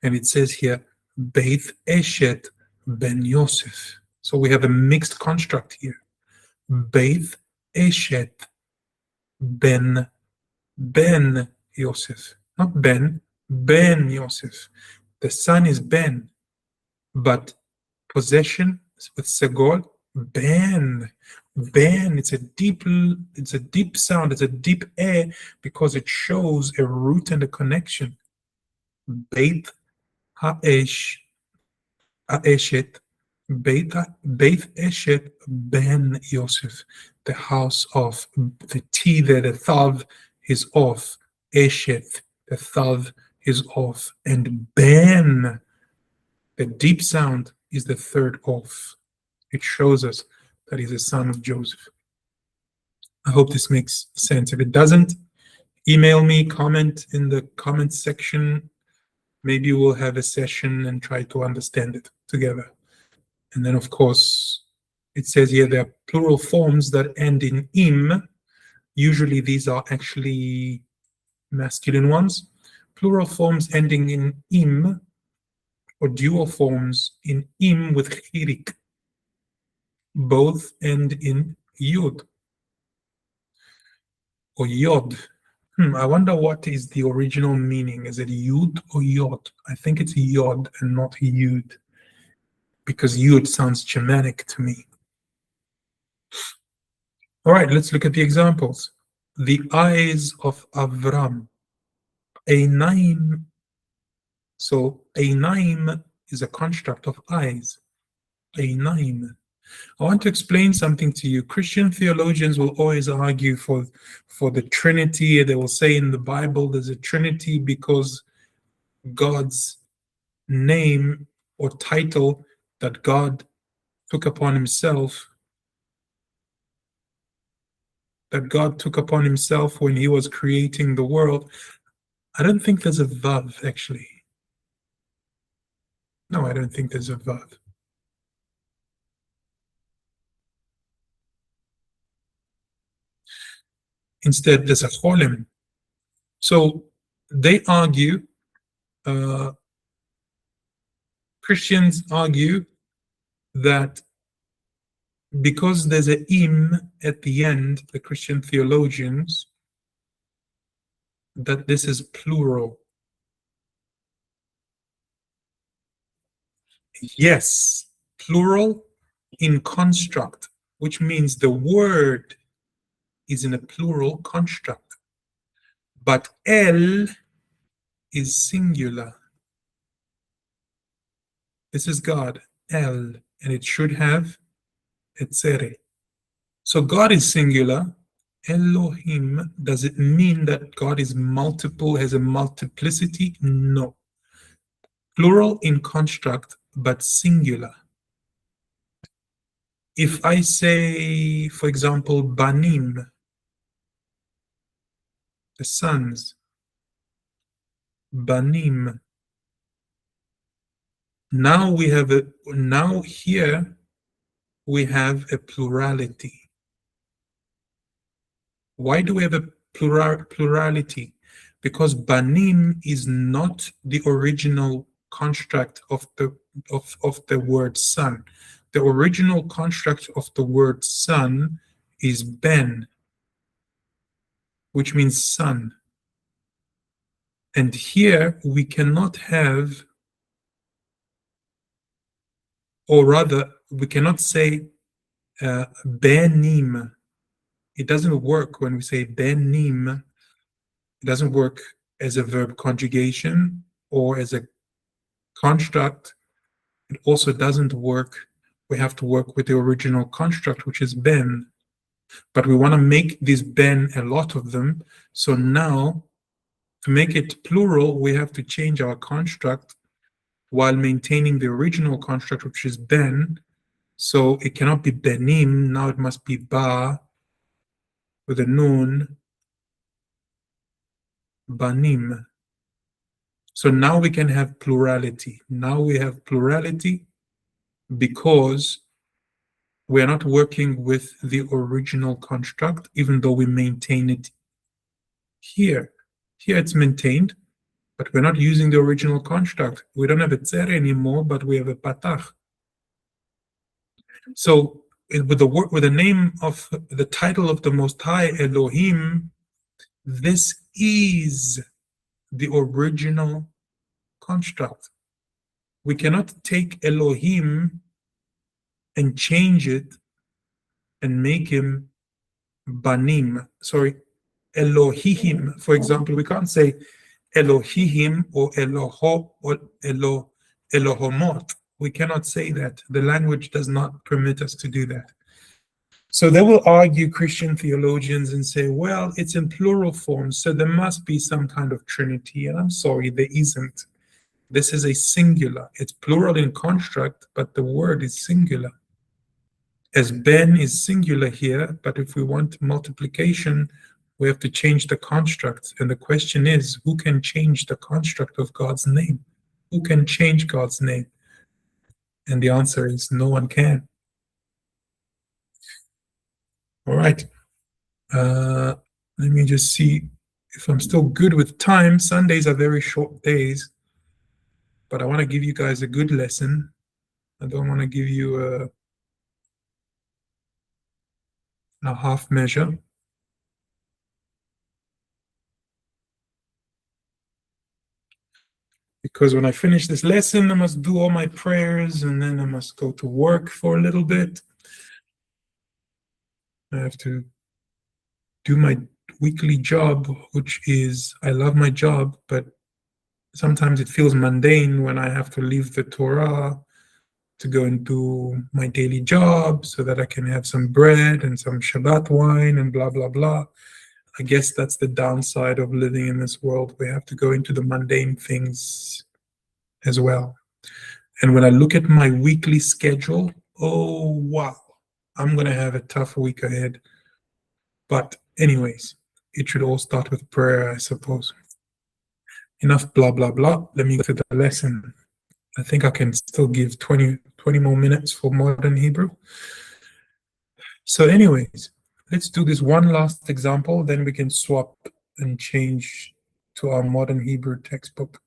And it says here, Beith Eshet Ben Yosef. So we have a mixed construct here. Beith Eshet Ben Yosef. Not Ben Yosef. The son is Ben, but possession with Segol, Ben. It's a deep sound, it's a deep air because it shows a root and a connection. Beith Ha'esh, Ha'eshet, Beith Eshet Ben Yosef, the house of the T there, the Thav is off, Eshet, the Thav is off, and Ben, the deep sound, is the third off. It shows us that he's a son of Joseph. I hope this makes sense. If it doesn't, email me, comment in the comment section. Maybe we'll have a session and try to understand it together. And then, of course, it says here there are plural forms that end in im. Usually these are actually masculine ones. Plural forms ending in im, or dual forms in im with chirik, both end in yud or yod. I wonder what is the original meaning. Is it yud or yod? I think it's yod and not yud, because yud sounds Germanic to me. All right, let's look at the examples. The eyes of Avram. Einaim. So Einaim is a construct of eyes. Einaim. I want to explain something to you. Christian theologians will always argue for the Trinity. They will say in the Bible there's a Trinity because God's name or title that God took upon himself, when he was creating the world. I don't think there's a Vav, actually. No, I don't think there's a Vav. Instead, there's a Cholim. So they argue, Christians argue that because there's an im at the end, the Christian theologians, that this is plural. Yes, plural in construct, which means the word is in a plural construct. But El is singular. This is God, El, and it should have etzere. So God is singular. Elohim, does it mean that God is multiple, has a multiplicity? No. Plural in construct, but singular. If I say, for example, Banim, the sons, Banim, now here we have a plurality. Why do we have a plurality? Because Banim is not the original construct of the word son. The original construct of the word son is Ben, which means son. And here we cannot have, or rather, we cannot say Benim. It doesn't work when we say Benim. It doesn't work as a verb conjugation or as a construct. It also doesn't work. We have to work with the original construct, which is Ben. But we want to make this Ben a lot of them. So now, to make it plural, we have to change our construct while maintaining the original construct, which is Ben. So it cannot be Benim. Now it must be Ba with a Nun, Banim. So now we can have plurality. Now we have plurality because we are not working with the original construct, even though we maintain it here. Here it's maintained, but we're not using the original construct. We don't have a tzere anymore, but we have a patach. So with the name of the title of the Most High, Elohim, this is the original construct. We cannot take Elohim and change it and make him Banim. Sorry, Elohim. For example, we can't say Elohim or Eloho or Elohomot. We cannot say that. The language does not permit us to do that. So they will argue, Christian theologians, and say, well, it's in plural form, so there must be some kind of Trinity. And I'm sorry, there isn't. This is a singular. It's plural in construct, but the word is singular. As Ben is singular here, but if we want multiplication, we have to change the construct. And the question is, who can change the construct of God's name? Who can change God's name? And the answer is no one can. All right. Let me just see if I'm still good with time. Sundays are very short days, but I want to give you guys a good lesson. I don't want to give you a half measure. Because when I finish this lesson, I must do all my prayers and then I must go to work for a little bit. I have to do my weekly job, which is, I love my job, but sometimes it feels mundane when I have to leave the Torah to go and do my daily job so that I can have some bread and some Shabbat wine and blah, blah, blah. I guess that's the downside of living in this world. We have to go into the mundane things as well. And when I look at my weekly schedule, oh, wow, I'm going to have a tough week ahead. But anyways, it should all start with prayer, I suppose. Enough blah, blah, blah. Let me go to the lesson. I think I can still give 20 more minutes for modern Hebrew. So anyways, let's do this one last example, then we can swap and change to our modern Hebrew textbook.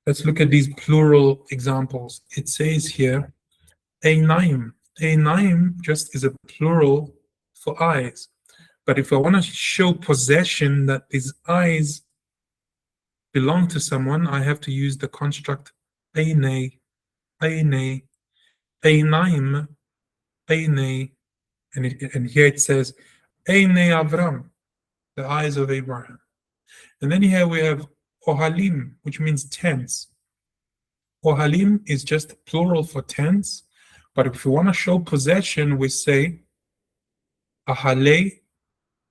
Let's look at these plural examples. It says here, Einaim. Einaim just is a plural for eyes. But if I want to show possession that these eyes belong to someone, I have to use the construct Einei, Einei, Einaim, Einei, and here it says Einei Avram. the eyes of Abraham. And then here we have Ohalim, which means tents. Ohalim is just plural for tents, but if we want to show possession, we say Ahale,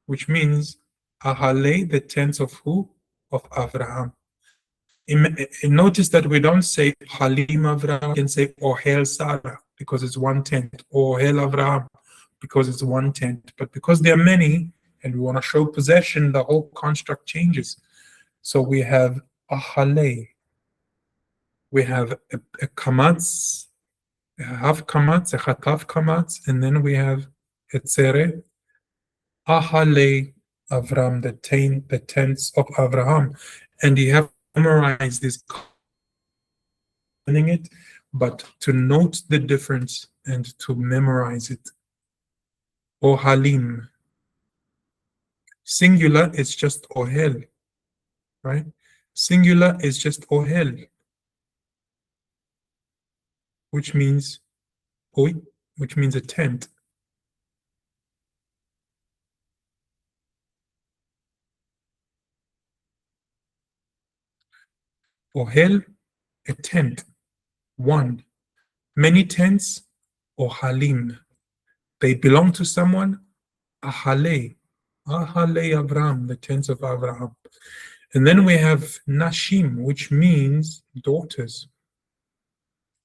which means Ahale, the tents of who? Of Abraham. Notice that we don't say Halim Avraham, we can say Ohel Sarah because it's one tent, Ohel Avraham because it's one tent. But because there are many and we want to show possession, the whole construct changes. So we have Ahale, we have a kamatz, a half kamatz, a chataf kamatz, and then we have a tzere, Ahale Avram, the tents of Avraham. And you have to memorize this, it, but to note the difference and to memorize it. Ohalim. Singular is just ohel, right? Singular is just ohel, which means a tent. Ohel, a tent, one. Many tents, ohalim. They belong to someone, ahale. Ahale Avram, the tents of Avraham. And then we have nashim, which means daughters,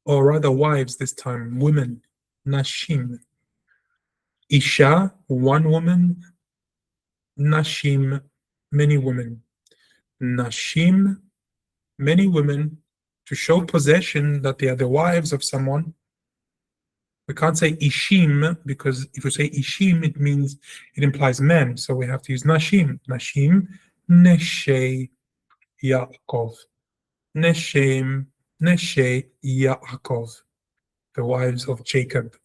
or rather wives this time, women, nashim. Isha, one woman, nashim, many women. Nashim, many women, to show possession that they are the wives of someone. We can't say ishim, because if we say ishim, it implies men. So we have to use nashim. Nashim, neshei Yaakov. Neshei Yaakov, the wives of Jacob.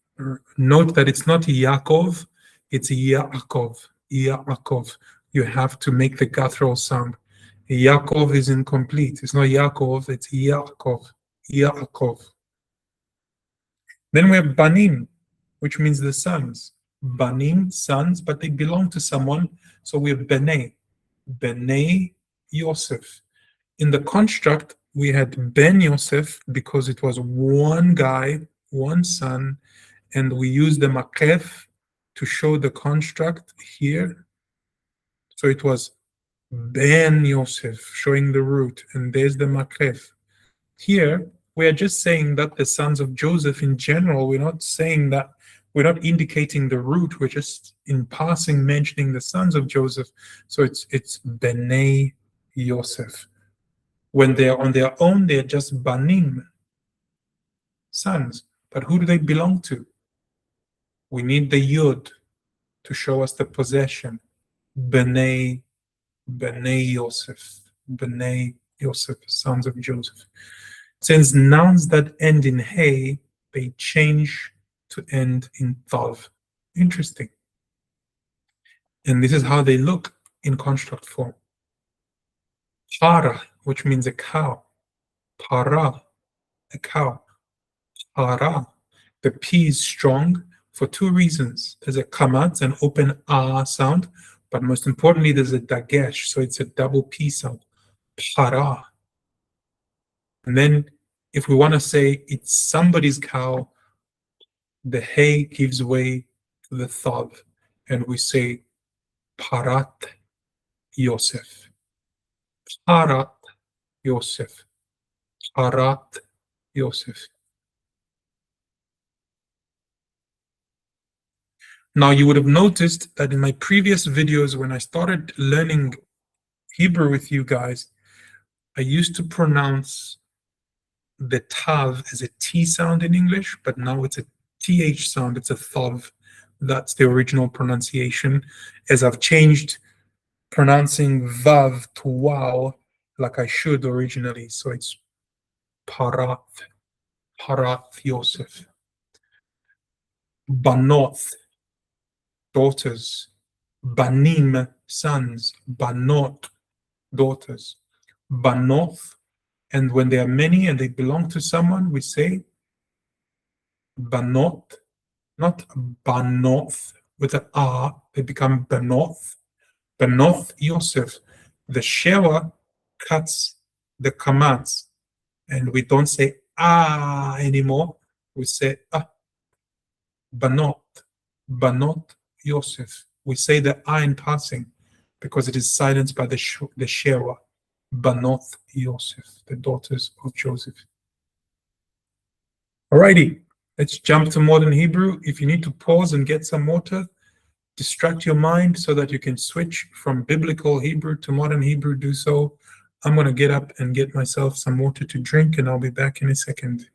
Note that it's not Yaakov, it's Yaakov. Yaakov. You have to make the guttural sound. Yaakov is incomplete. It's not Yaakov, it's Yaakov. Yaakov. Then we have Banim, which means the sons. Banim, sons, but they belong to someone. So we have Benei. Benei Yosef. In the construct, we had Ben Yosef because it was one guy, one son, and we used the makef to show the construct here. So it was Ben Yosef, showing the root, and there's the makef. Here, we are just saying that the sons of Joseph in general, we're not saying that, we're not indicating the root, we're just in passing mentioning the sons of Joseph. So it's Benei Yosef. When they are on their own, they're just Banim, sons. But who do they belong to? We need the Yud to show us the possession. Benei Yosef. Benei Yosef, sons of Joseph. Since nouns that end in hey, they change to end in tav. Interesting. And this is how they look in construct form. Para, which means a cow. Para, a cow. Para. The P is strong for two reasons. There's a kamat, an open ah sound, but most importantly, there's a dagesh, so it's a double P sound. Para. And then if we want to say it's somebody's cow, the hey gives way to the thav, and we say Parat Yosef. Parat Yosef. Parat Yosef. Now you would have noticed that in my previous videos, when I started learning Hebrew with you guys, I used to pronounce the tav as a T sound in English, but now it's a TH sound, it's a thav. That's the original pronunciation, as I've changed pronouncing vav to wow like I should originally. So it's Parat Yosef. Banoth, daughters. Banim, sons. Banot, daughters. Banoth, and when there are many and they belong to someone, we say Banot, not Banoth with an R, they become Banoth. Banoth Yosef. The Shewa cuts the kamatz, and we don't say anymore. We say Banot. Banot Yosef. We say the in passing because it is silenced by the Shewa. Banoth Yosef, the daughters of Joseph. Alrighty, let's jump to modern Hebrew. If you need to pause and get some water, distract your mind so that you can switch from biblical Hebrew to modern Hebrew, do so. I'm going to get up and get myself some water to drink, and I'll be back in a second.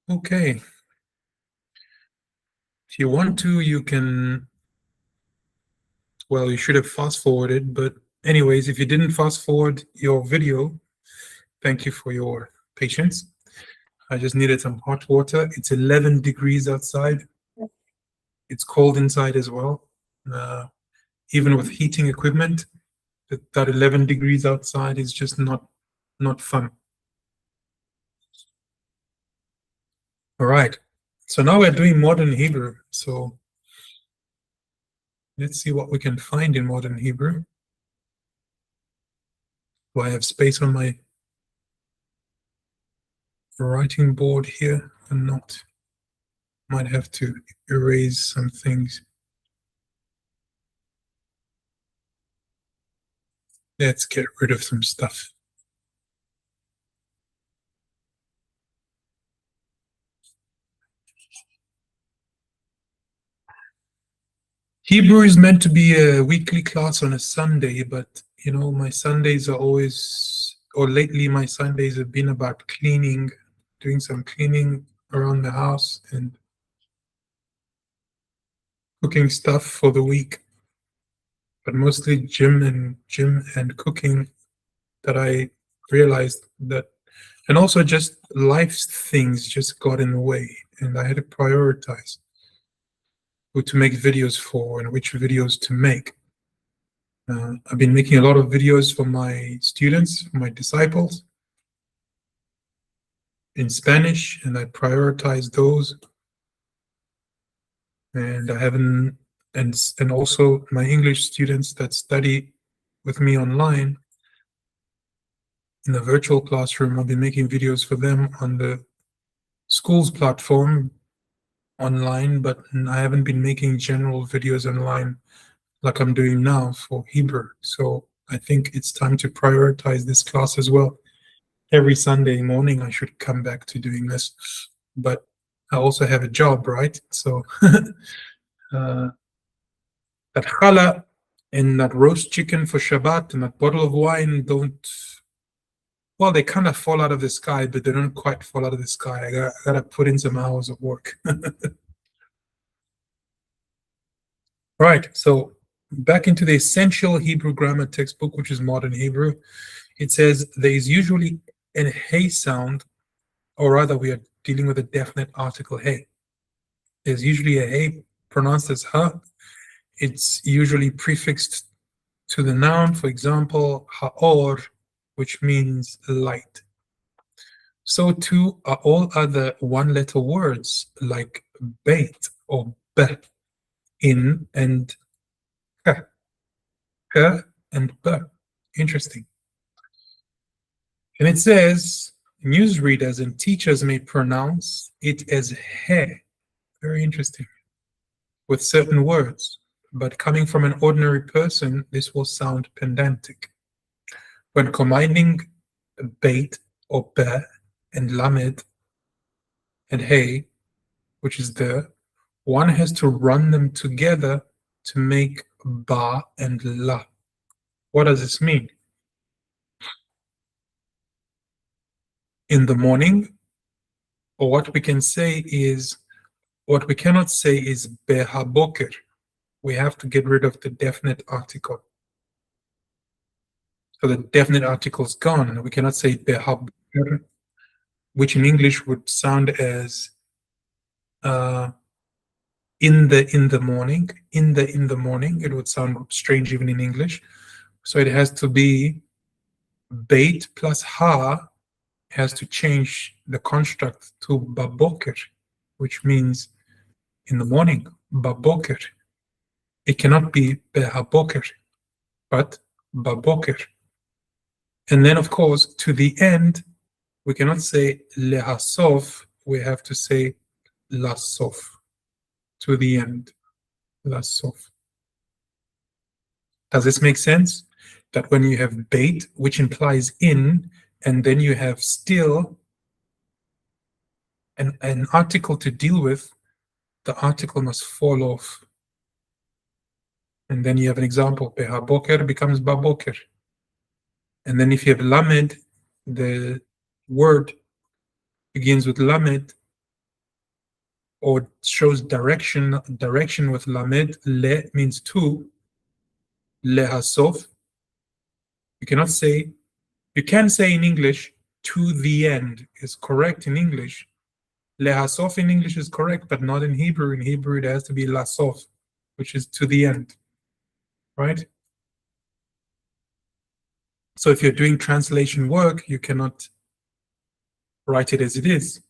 Okay. If you want to, you can, well, you should have fast forwarded, but anyways, if you didn't fast forward your video, thank you for your patience. I just needed some hot water. It's 11 degrees outside. It's cold inside as well. Even with heating equipment, that 11 degrees outside is just not fun. All right. So now we're doing modern Hebrew. So let's see what we can find in modern Hebrew. Do I have space on my writing board here or not? Might have to erase some things. Let's get rid of some stuff. Hebrew is meant to be a weekly class on a Sunday, but you know, my Sundays are always, or lately my Sundays have been about cleaning, doing some cleaning around the house and cooking stuff for the week, but mostly gym and cooking that I realized that, and also just life things just got in the way, and I had to prioritize who to make videos for and which videos to make. I've been making a lot of videos for my students, for my disciples in Spanish, and I prioritize those. And I haven't, and also my English students that study with me online in the virtual classroom. I'll be making videos for them on the school's platform, online, but I haven't been making general videos online like I'm doing now for Hebrew. So I think it's time to prioritize this class as well. Every Sunday morning, I should come back to doing this. But I also have a job, right? So that challah and that roast chicken for Shabbat and that bottle of wine don't, well, they kind of fall out of the sky, but they don't quite fall out of the sky. I gotta put in some hours of work. Right, so back into the essential Hebrew grammar textbook, which is modern Hebrew. It says there is usually a hey sound, or rather we are dealing with a definite article hey. There's usually a hey pronounced as ha. It's usually prefixed to the noun, for example, ha'or, which means light. So too are all other one-letter words like Beith or be, in and ka, and be. Interesting. And it says newsreaders and teachers may pronounce it as he. Very interesting. With certain words, but coming from an ordinary person, this will sound pedantic. When combining Beit or Be and Lamed and Hey, which is there, one has to run them together to make Ba and La. What does this mean? In the morning, or what we can say is, what we cannot say is Behaboker. We have to get rid of the definite article. So the definite article is gone. We cannot say Behaboker, which in English would sound as in the morning. In the morning, it would sound strange even in English. So it has to be Beit plus Ha has to change the construct to Baboker, which means in the morning, Baboker. It cannot be Behaboker, but Baboker. And then, of course, to the end, we cannot say Lehasof, we have to say Lasof, to the end, Lasof. Does this make sense? That when you have Beit, which implies in, and then you have still an article to deal with, the article must fall off. And then you have an example, Behaboker becomes Baboker. And then if you have Lamed, the word begins with Lamed, or shows direction with Lamed. Le means to, Lehasof. You can say in English, to the end is correct in English. Lehasof in English is correct, but not in Hebrew. In Hebrew, it has to be Lasof, which is to the end, right? So if you're doing translation work, you cannot write it as it is.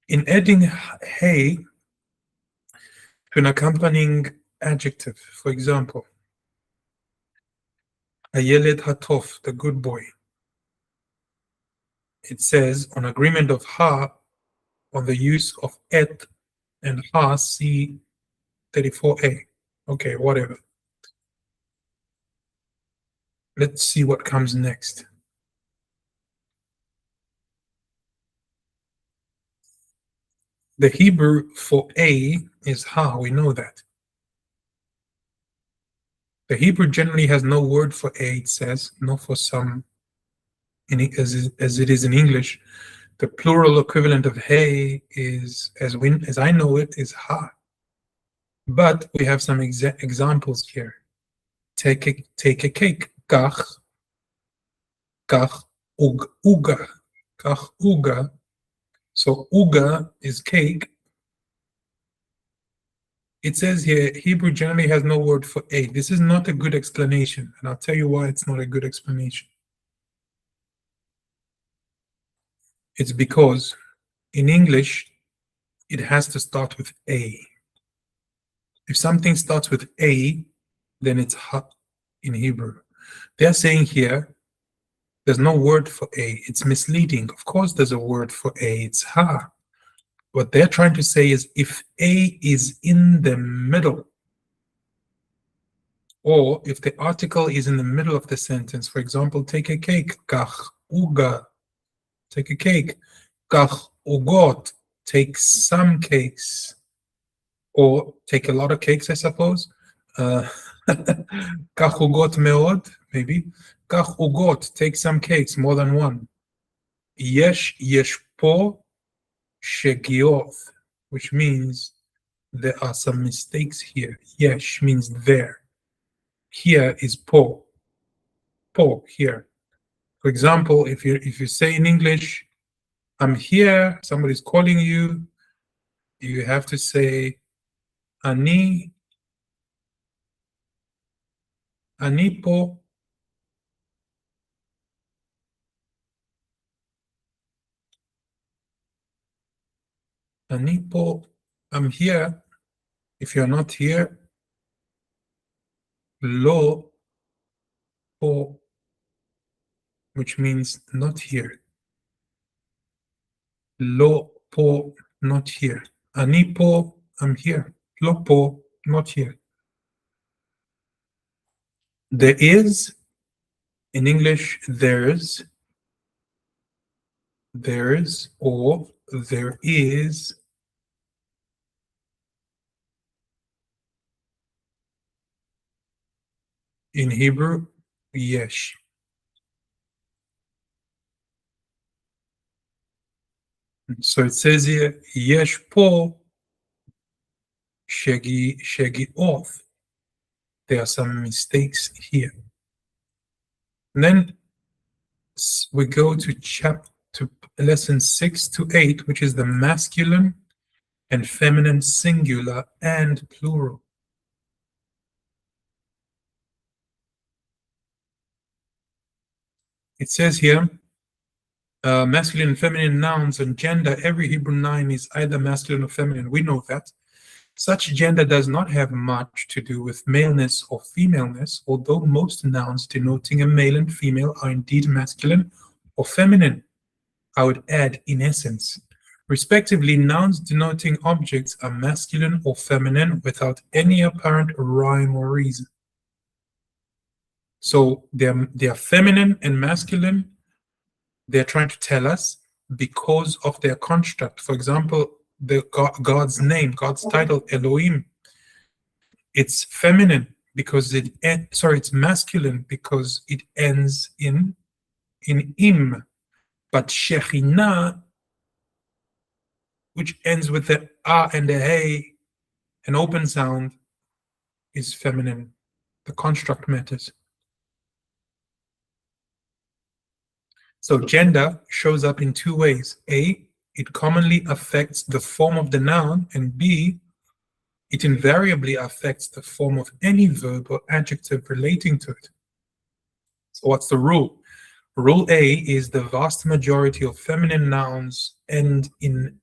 In adding hey to an accompanying adjective, for example, Hayeled Hatov, the good boy, it says on agreement of Ha on the use of et and Ha, see 34a. Okay, whatever. Let's see what comes next. The Hebrew for a is Ha, we know that. The Hebrew generally has no word for a, it says, not for some, as it is in English. The plural equivalent of hey is, as I know it, is Ha. But we have some examples here. Take a cake, kach, uga, kach, uga. So uga is cake. It says here, Hebrew generally has no word for a. This is not a good explanation, and I'll tell you why it's not a good explanation. It's because in English, it has to start with a. If something starts with a, then it's ha in Hebrew. They're saying here, There's no word for A. It's misleading. Of course, there's a word for A. It's ha. What they're trying to say is if A is in the middle, or if the article is in the middle of the sentence, for example, take a cake, kach uga, take a cake, kach ugot, take some cakes, or take a lot of cakes, I suppose. Kach ugot meod, maybe. Kach ugot, take some cakes, more than one. Yesh po shegiot, which means there are some mistakes here. Yesh means there. Here is po. Po here. For example, if you say in English, I'm here, somebody's calling you, you have to say ani po. Ani po, I'm here. If you're not here, lo po, which means not here. Lo po, not here. Ani po, I'm here. Lo po, not here. There is, in English, there's, or there is. In Hebrew, yesh. So it says here, yesh po shegi off. There are some mistakes here. And then we go to lesson 6 to 8, which is the masculine and feminine singular and plural. It says here, masculine and feminine nouns and gender, every Hebrew noun is either masculine or feminine. We know that. Such gender does not have much to do with maleness or femaleness, although most nouns denoting a male and female are indeed masculine or feminine. I would add, in essence. Respectively, nouns denoting objects are masculine or feminine without any apparent rhyme or reason. So they're feminine and masculine. They're trying to tell us because of their construct. For example, God's name, God's title, Elohim. It's feminine because it's masculine because it ends in im. But Shekhinah, which ends with the a and the hey, an open sound, is feminine. The construct matters. So gender shows up in two ways. A, it commonly affects the form of the noun, and B, it invariably affects the form of any verb or adjective relating to it. So what's the rule? Rule A is the vast majority of feminine nouns end in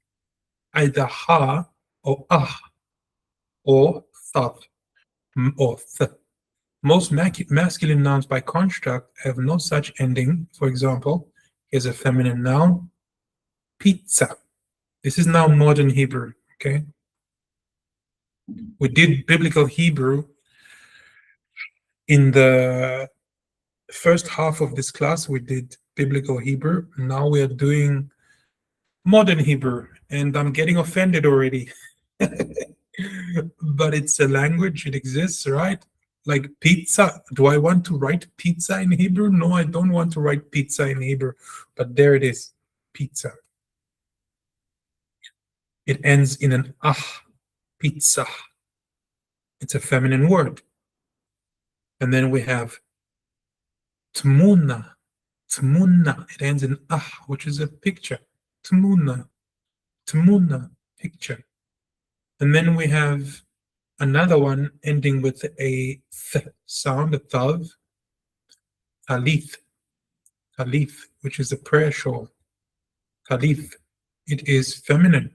either ha or ah, or thav, or th. Most masculine nouns by construct have no such ending. For example, here's a feminine noun, pizza. This is now modern Hebrew, okay? We did biblical Hebrew in the first half of this class. We did biblical Hebrew. Now we are doing modern Hebrew, and I'm getting offended already. But it's a language, it exists, right? Like pizza. Do I want to write pizza in Hebrew? No, I don't want to write pizza in Hebrew, but there it is, pizza. It ends in an ah, pizza. It's a feminine word. And then we have tmuna. Tmuna. It ends in ah, which is a picture. Tmuna. Tmuna. Picture. And then we have another one ending with a th sound, a thav. Talith. Talith, which is a prayer shawl. Talith. It is feminine.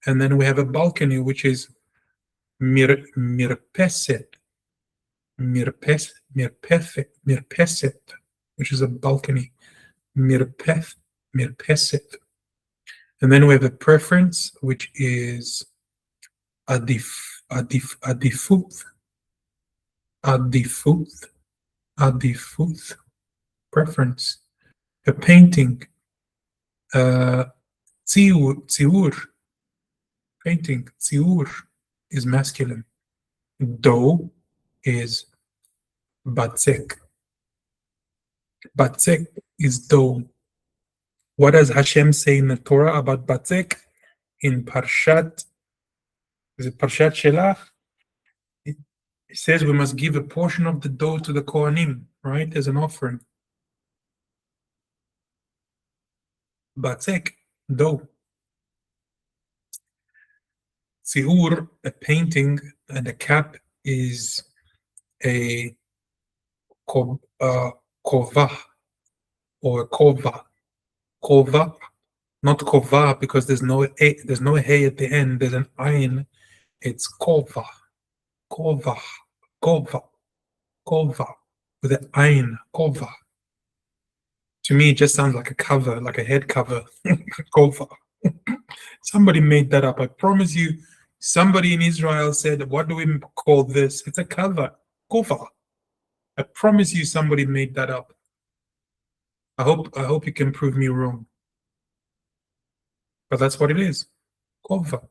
And then we have a balcony, which is mirpeset. Mirpeset, which is a balcony. mirpeset. And then we have a preference, which is adifut, preference. A painting, tziur, painting, tziur is masculine. Do is batzek. Batzek is do. What does Hashem say in the Torah about batzek? In Parshat, is it Parshat Shelach? It says we must give a portion of the dough to the Kohanim, right, as an offering. Batzek, dough. Tziur, a painting, and a cap is a kovah or a kova. Kova, not kova because there's no hey at the end. There's an ayin. It's kova, kova, kova, kova with an ayin. Kova. To me, it just sounds like a cover, like a head cover. Kova. Somebody made that up. I promise you. Somebody in Israel said, "What do we call this?" It's a cover. Kova. I promise you, somebody made that up. I hope you can prove me wrong. But that's what it is. Kova.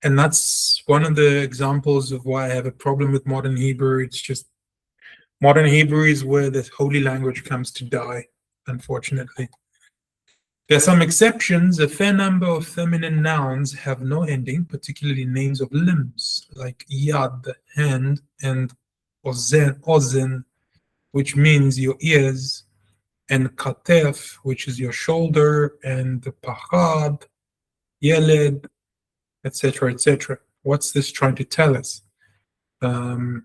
And that's one of the examples of why I have a problem with modern Hebrew. It's just modern Hebrew is where the holy language comes to die, unfortunately. There are some exceptions. A fair number of feminine nouns have no ending, particularly names of limbs, like yad, hand, and ozen, which means your ears, and katef, which is your shoulder, and pachad, yeled, etc., etc. What's this trying to tell us? That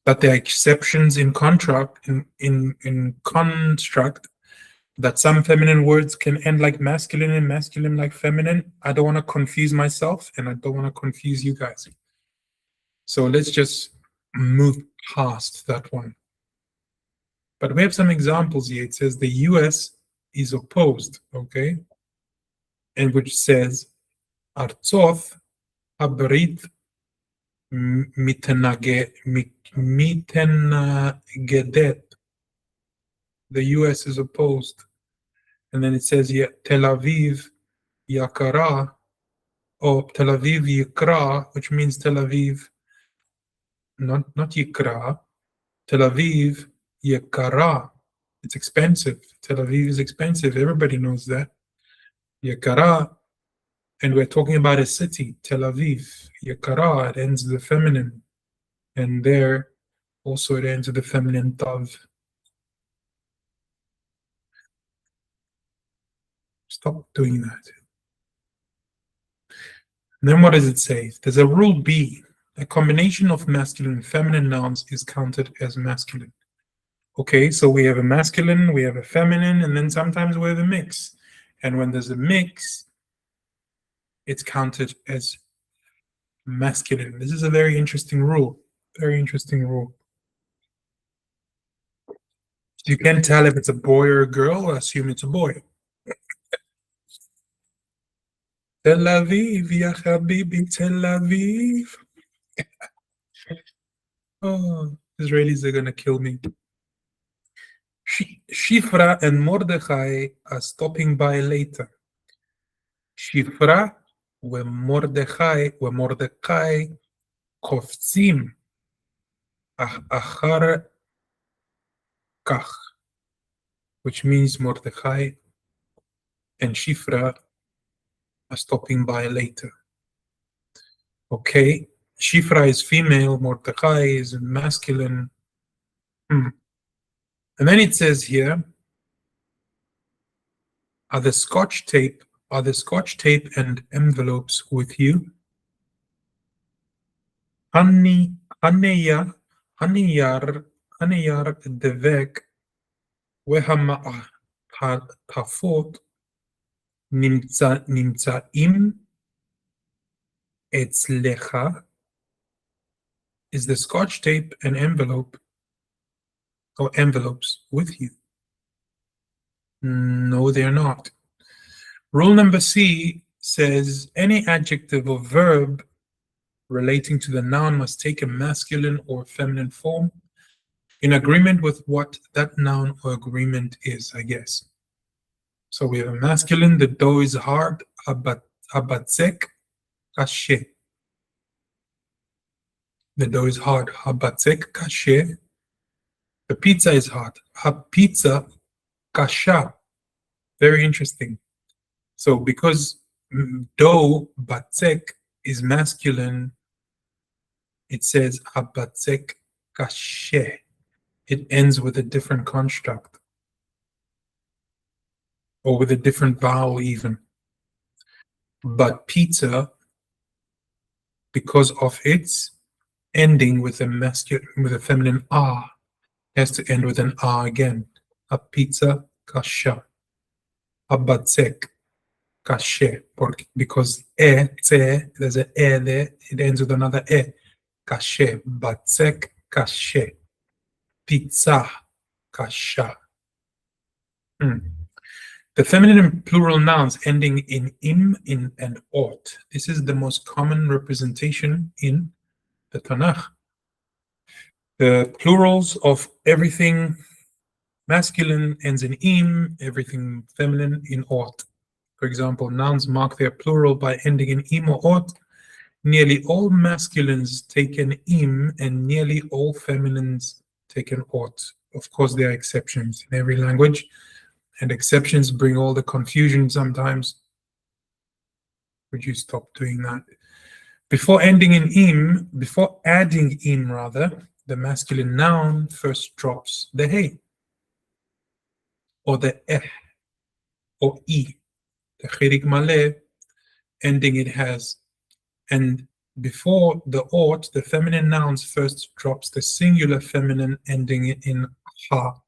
there are exceptions in construct, in construct, that some feminine words can end like masculine and masculine like feminine. I don't want to confuse myself, and I don't want to confuse you guys. So let's just move past that one. But we have some examples here. It says the US is opposed, okay? And which says, Artsoth Abrit Mitenagedet. The US is opposed. And then it says here, Tel Aviv Yakara, or Tel Aviv Yikra, which means Tel Aviv, not Yikra, Tel Aviv Yakara. It's expensive. Tel Aviv is expensive. Everybody knows that. Yakara, and we're talking about a city, Tel Aviv. Yakara, it ends with the feminine. And there, also it ends with the feminine tav. Stop doing that. And then what does it say? There's a rule B. A combination of masculine and feminine nouns is counted as masculine. Okay, so we have a masculine, we have a feminine, and then sometimes we have a mix. And when there's a mix, it's counted as masculine. This is a very interesting rule. Very interesting rule. You can't tell if it's a boy or a girl, or assume it's a boy. Tel Aviv, ya habibi, Tel Aviv. Oh, Israelis are gonna kill me. Shifra and Mordechai are stopping by later. Shifra ומרדכי קופצים אחר כך, which means Mordechai and Shifra are stopping by later. Okay, Shifra is female, Mordechai is masculine. And then it says here, are the Scotch tape and envelopes with you? הנייר דבק והמעטפות נמצאים אצלך. Is the Scotch tape an envelope or envelopes with you? No, they're not. Rule number C says any adjective or verb relating to the noun must take a masculine or feminine form in agreement with what that noun or agreement is, I guess. So we have a masculine, the dough is hard, habatzek, kashe. The dough is hard, habatzek, kashe. The pizza is hard, hapizza, kasha. Very interesting. So because dough, batzek, is masculine, it says habatzek, kashe. It ends with a different construct, or with a different vowel even. But pizza, because of its ending with a masculine, with a feminine ah, has to end with an ah again. A pizza kasha. A batzek kashe. Because there's an there, it ends with another kashe. Batzek kashe. Pizza kasha. The feminine and plural nouns ending in im, in, and ot. This is the most common representation in the Tanakh. The plurals of everything masculine ends in im, everything feminine in ot. For example, nouns mark their plural by ending in im or ot. Nearly all masculines take an im, and nearly all feminines take an ot. Of course, there are exceptions in every language, and exceptions bring all the confusion sometimes. Would you stop doing that? Before adding im, the masculine noun first drops the hey, or the or i. The chirik maleh ending it has. And before the ot, the feminine nouns first drops the singular feminine ending it in ha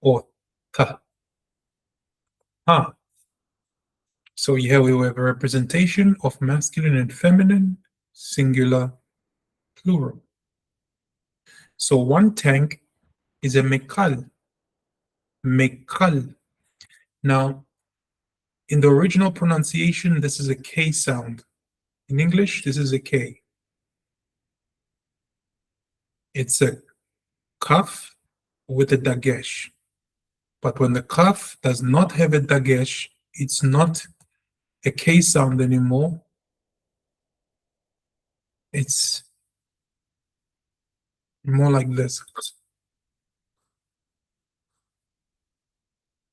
or ta. Ha. So here we have a representation of masculine and feminine, singular, plural. So one tank is a mekal. Mekal. Now, in the original pronunciation, this is a K sound. In English, this is a K. It's a kaf with a dagesh. But when the kaf does not have a dagesh, it's not a K sound anymore. It's more like this.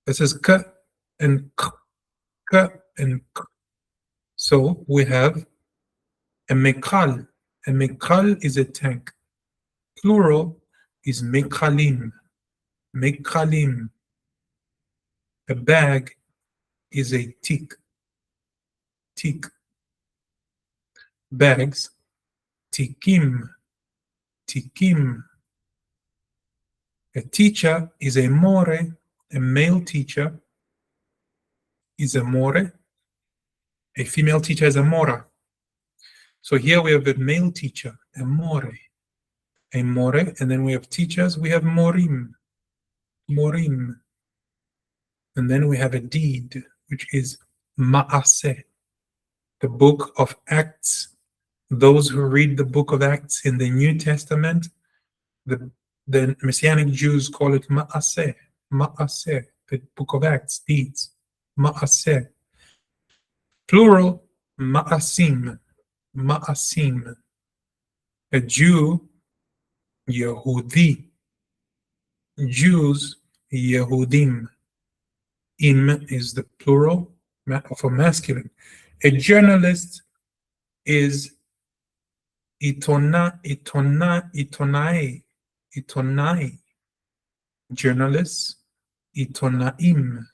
This is k and k, k and k. So we have a mekal. A mekal is a tank. Plural is mekalim. Mekalim. A bag is a tik. Tik. Bags. Tikim. Tikim. A teacher is a more. A male teacher is a more. A female teacher is a mora. So here we have a male teacher, a more. A more, and then we have teachers, we have morim. Morim. And then we have a deed, which is ma'aseh. The book of Acts. Those who read the book of Acts in the New Testament, the Messianic Jews call it ma'aseh. Ma'aseh, the book of Acts, deeds. Ma'aseh. Plural, ma'asim. Ma'asim. A Jew, Yehudi. Jews, Yehudim. Im is the plural of a masculine. A journalist is itonai. Journalists, itonaim.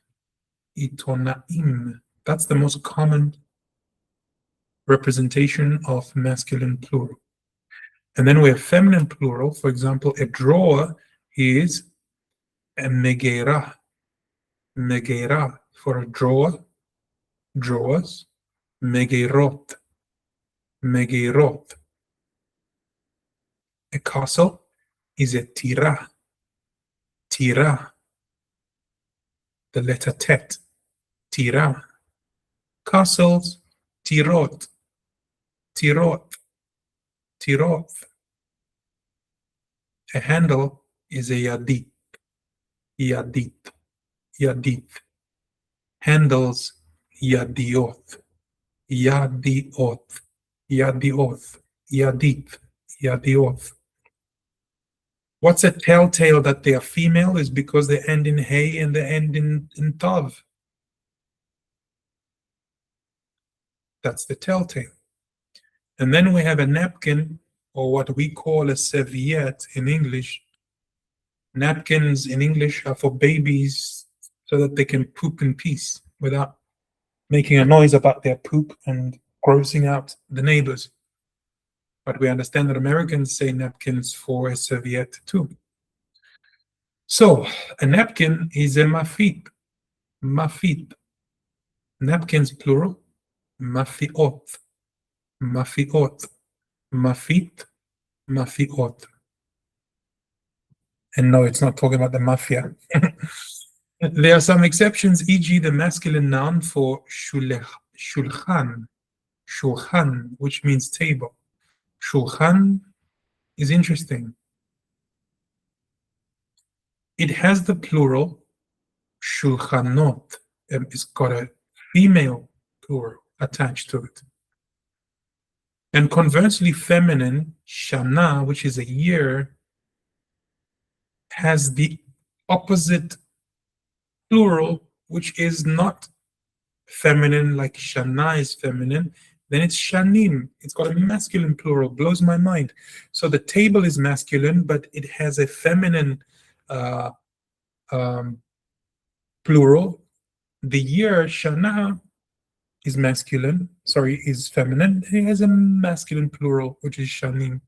Itonaim. That's the most common representation of masculine plural. And then we have feminine plural. For example, a drawer is a megeira. Megeira. For a drawer, drawers. Megeirot. Megeirot. A castle is a tira. Tira, the letter tet, tira. Castles, tirot, tirot, tirot. A handle is a yadit, yadit, yadit. Handles, yadiot, yadiot, yadiot, yadit, yadiot. What's a telltale that they are female is because they end in hey and they end in tav. That's the telltale. And then we have a napkin, or what we call a serviette in English. Napkins in English are for babies so that they can poop in peace without making a noise about their poop and grossing out the neighbors. But we understand that Americans say napkins for a serviette too. So a napkin is a mafit. Mafit. Napkins plural. Mafiot. Mafiot. Mafit. Mafiot. And no, it's not talking about the mafia. There are some exceptions, e.g. the masculine noun for shulchan, shulchan, which means table. Shulchan is interesting. It has the plural, shulchanot. It's got a female plural attached to it. And conversely, feminine, shana, which is a year, has the opposite plural, which is not feminine, like shana is feminine. Then it's shanim. It's got a masculine plural. Blows my mind. So the table is masculine, but it has a feminine plural. The year shana is masculine. Sorry, is feminine. It has a masculine plural, which is shanim.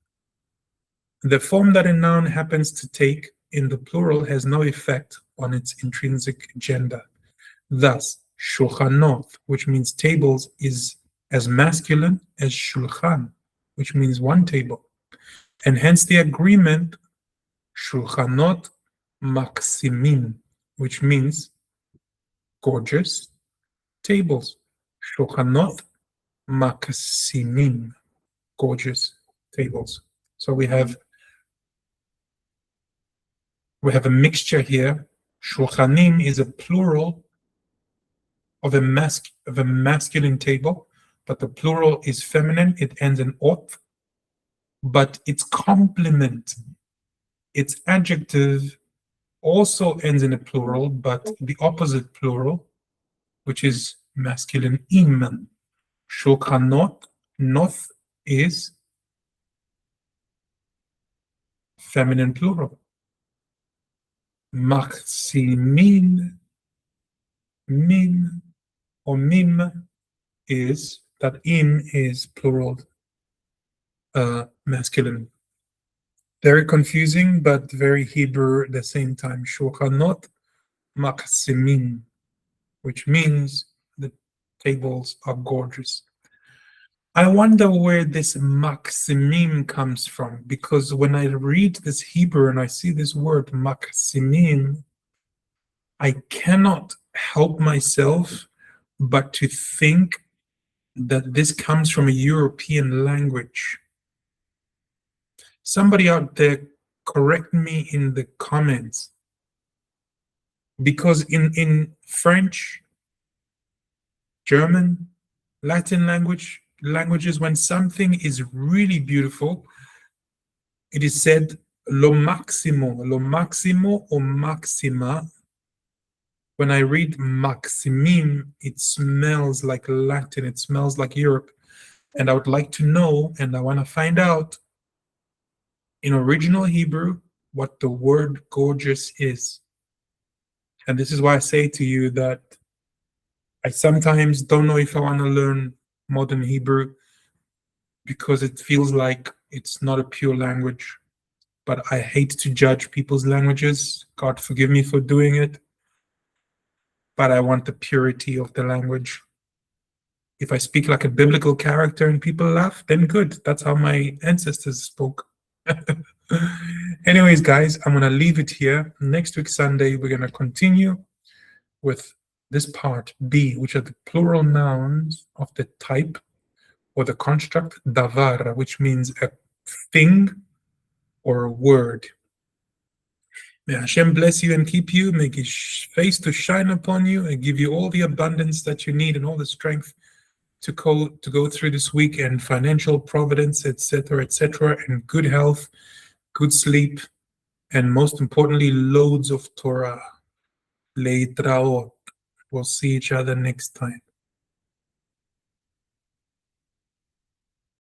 The form that a noun happens to take in the plural has no effect on its intrinsic gender. Thus, shulchanot, which means tables, is as masculine as shulchan, which means one table. And hence the agreement, shulchanot maksimim, which means gorgeous tables. Shulchanot maksimim, gorgeous tables. So we have a mixture here. Shulchanim is a plural of a masculine table, but the plural is feminine. It ends in ot, but its complement, its adjective, also ends in a plural, but the opposite plural, which is masculine im. Shulchanot, noth is feminine plural. Maksimin, min, or mim is that im is plural, masculine. Very confusing, but very Hebrew at the same time. Shulchanot maksimin, which means the tables are gorgeous. I wonder where this maksimim comes from, because when I read this Hebrew and I see this word maksimim, I cannot help myself but to think that this comes from a European language. Somebody out there correct me in the comments, because in French, German, Latin languages, when something is really beautiful, it is said lo maximo or maxima. When I read maximim, it smells like Latin, it smells like Europe. And I would like to know, and I want to find out in original Hebrew what the word gorgeous is. And this is why I say to you that I sometimes don't know if I want to learn modern Hebrew, because it feels like it's not a pure language. But I hate to judge people's languages. God forgive me for doing it. But I want the purity of the language. If I speak like a biblical character and people laugh, then good. That's how my ancestors spoke. Anyways, guys, I'm going to leave it here. Next week, Sunday, we're going to continue with this part B, which are the plural nouns of the type or the construct davar, which means a thing or a word. May Hashem bless you and keep you, make his face to shine upon you and give you all the abundance that you need and all the strength to go through this week, and financial providence, etc., and good health, good sleep, and most importantly, loads of Torah. Leitraot. We'll see each other next time.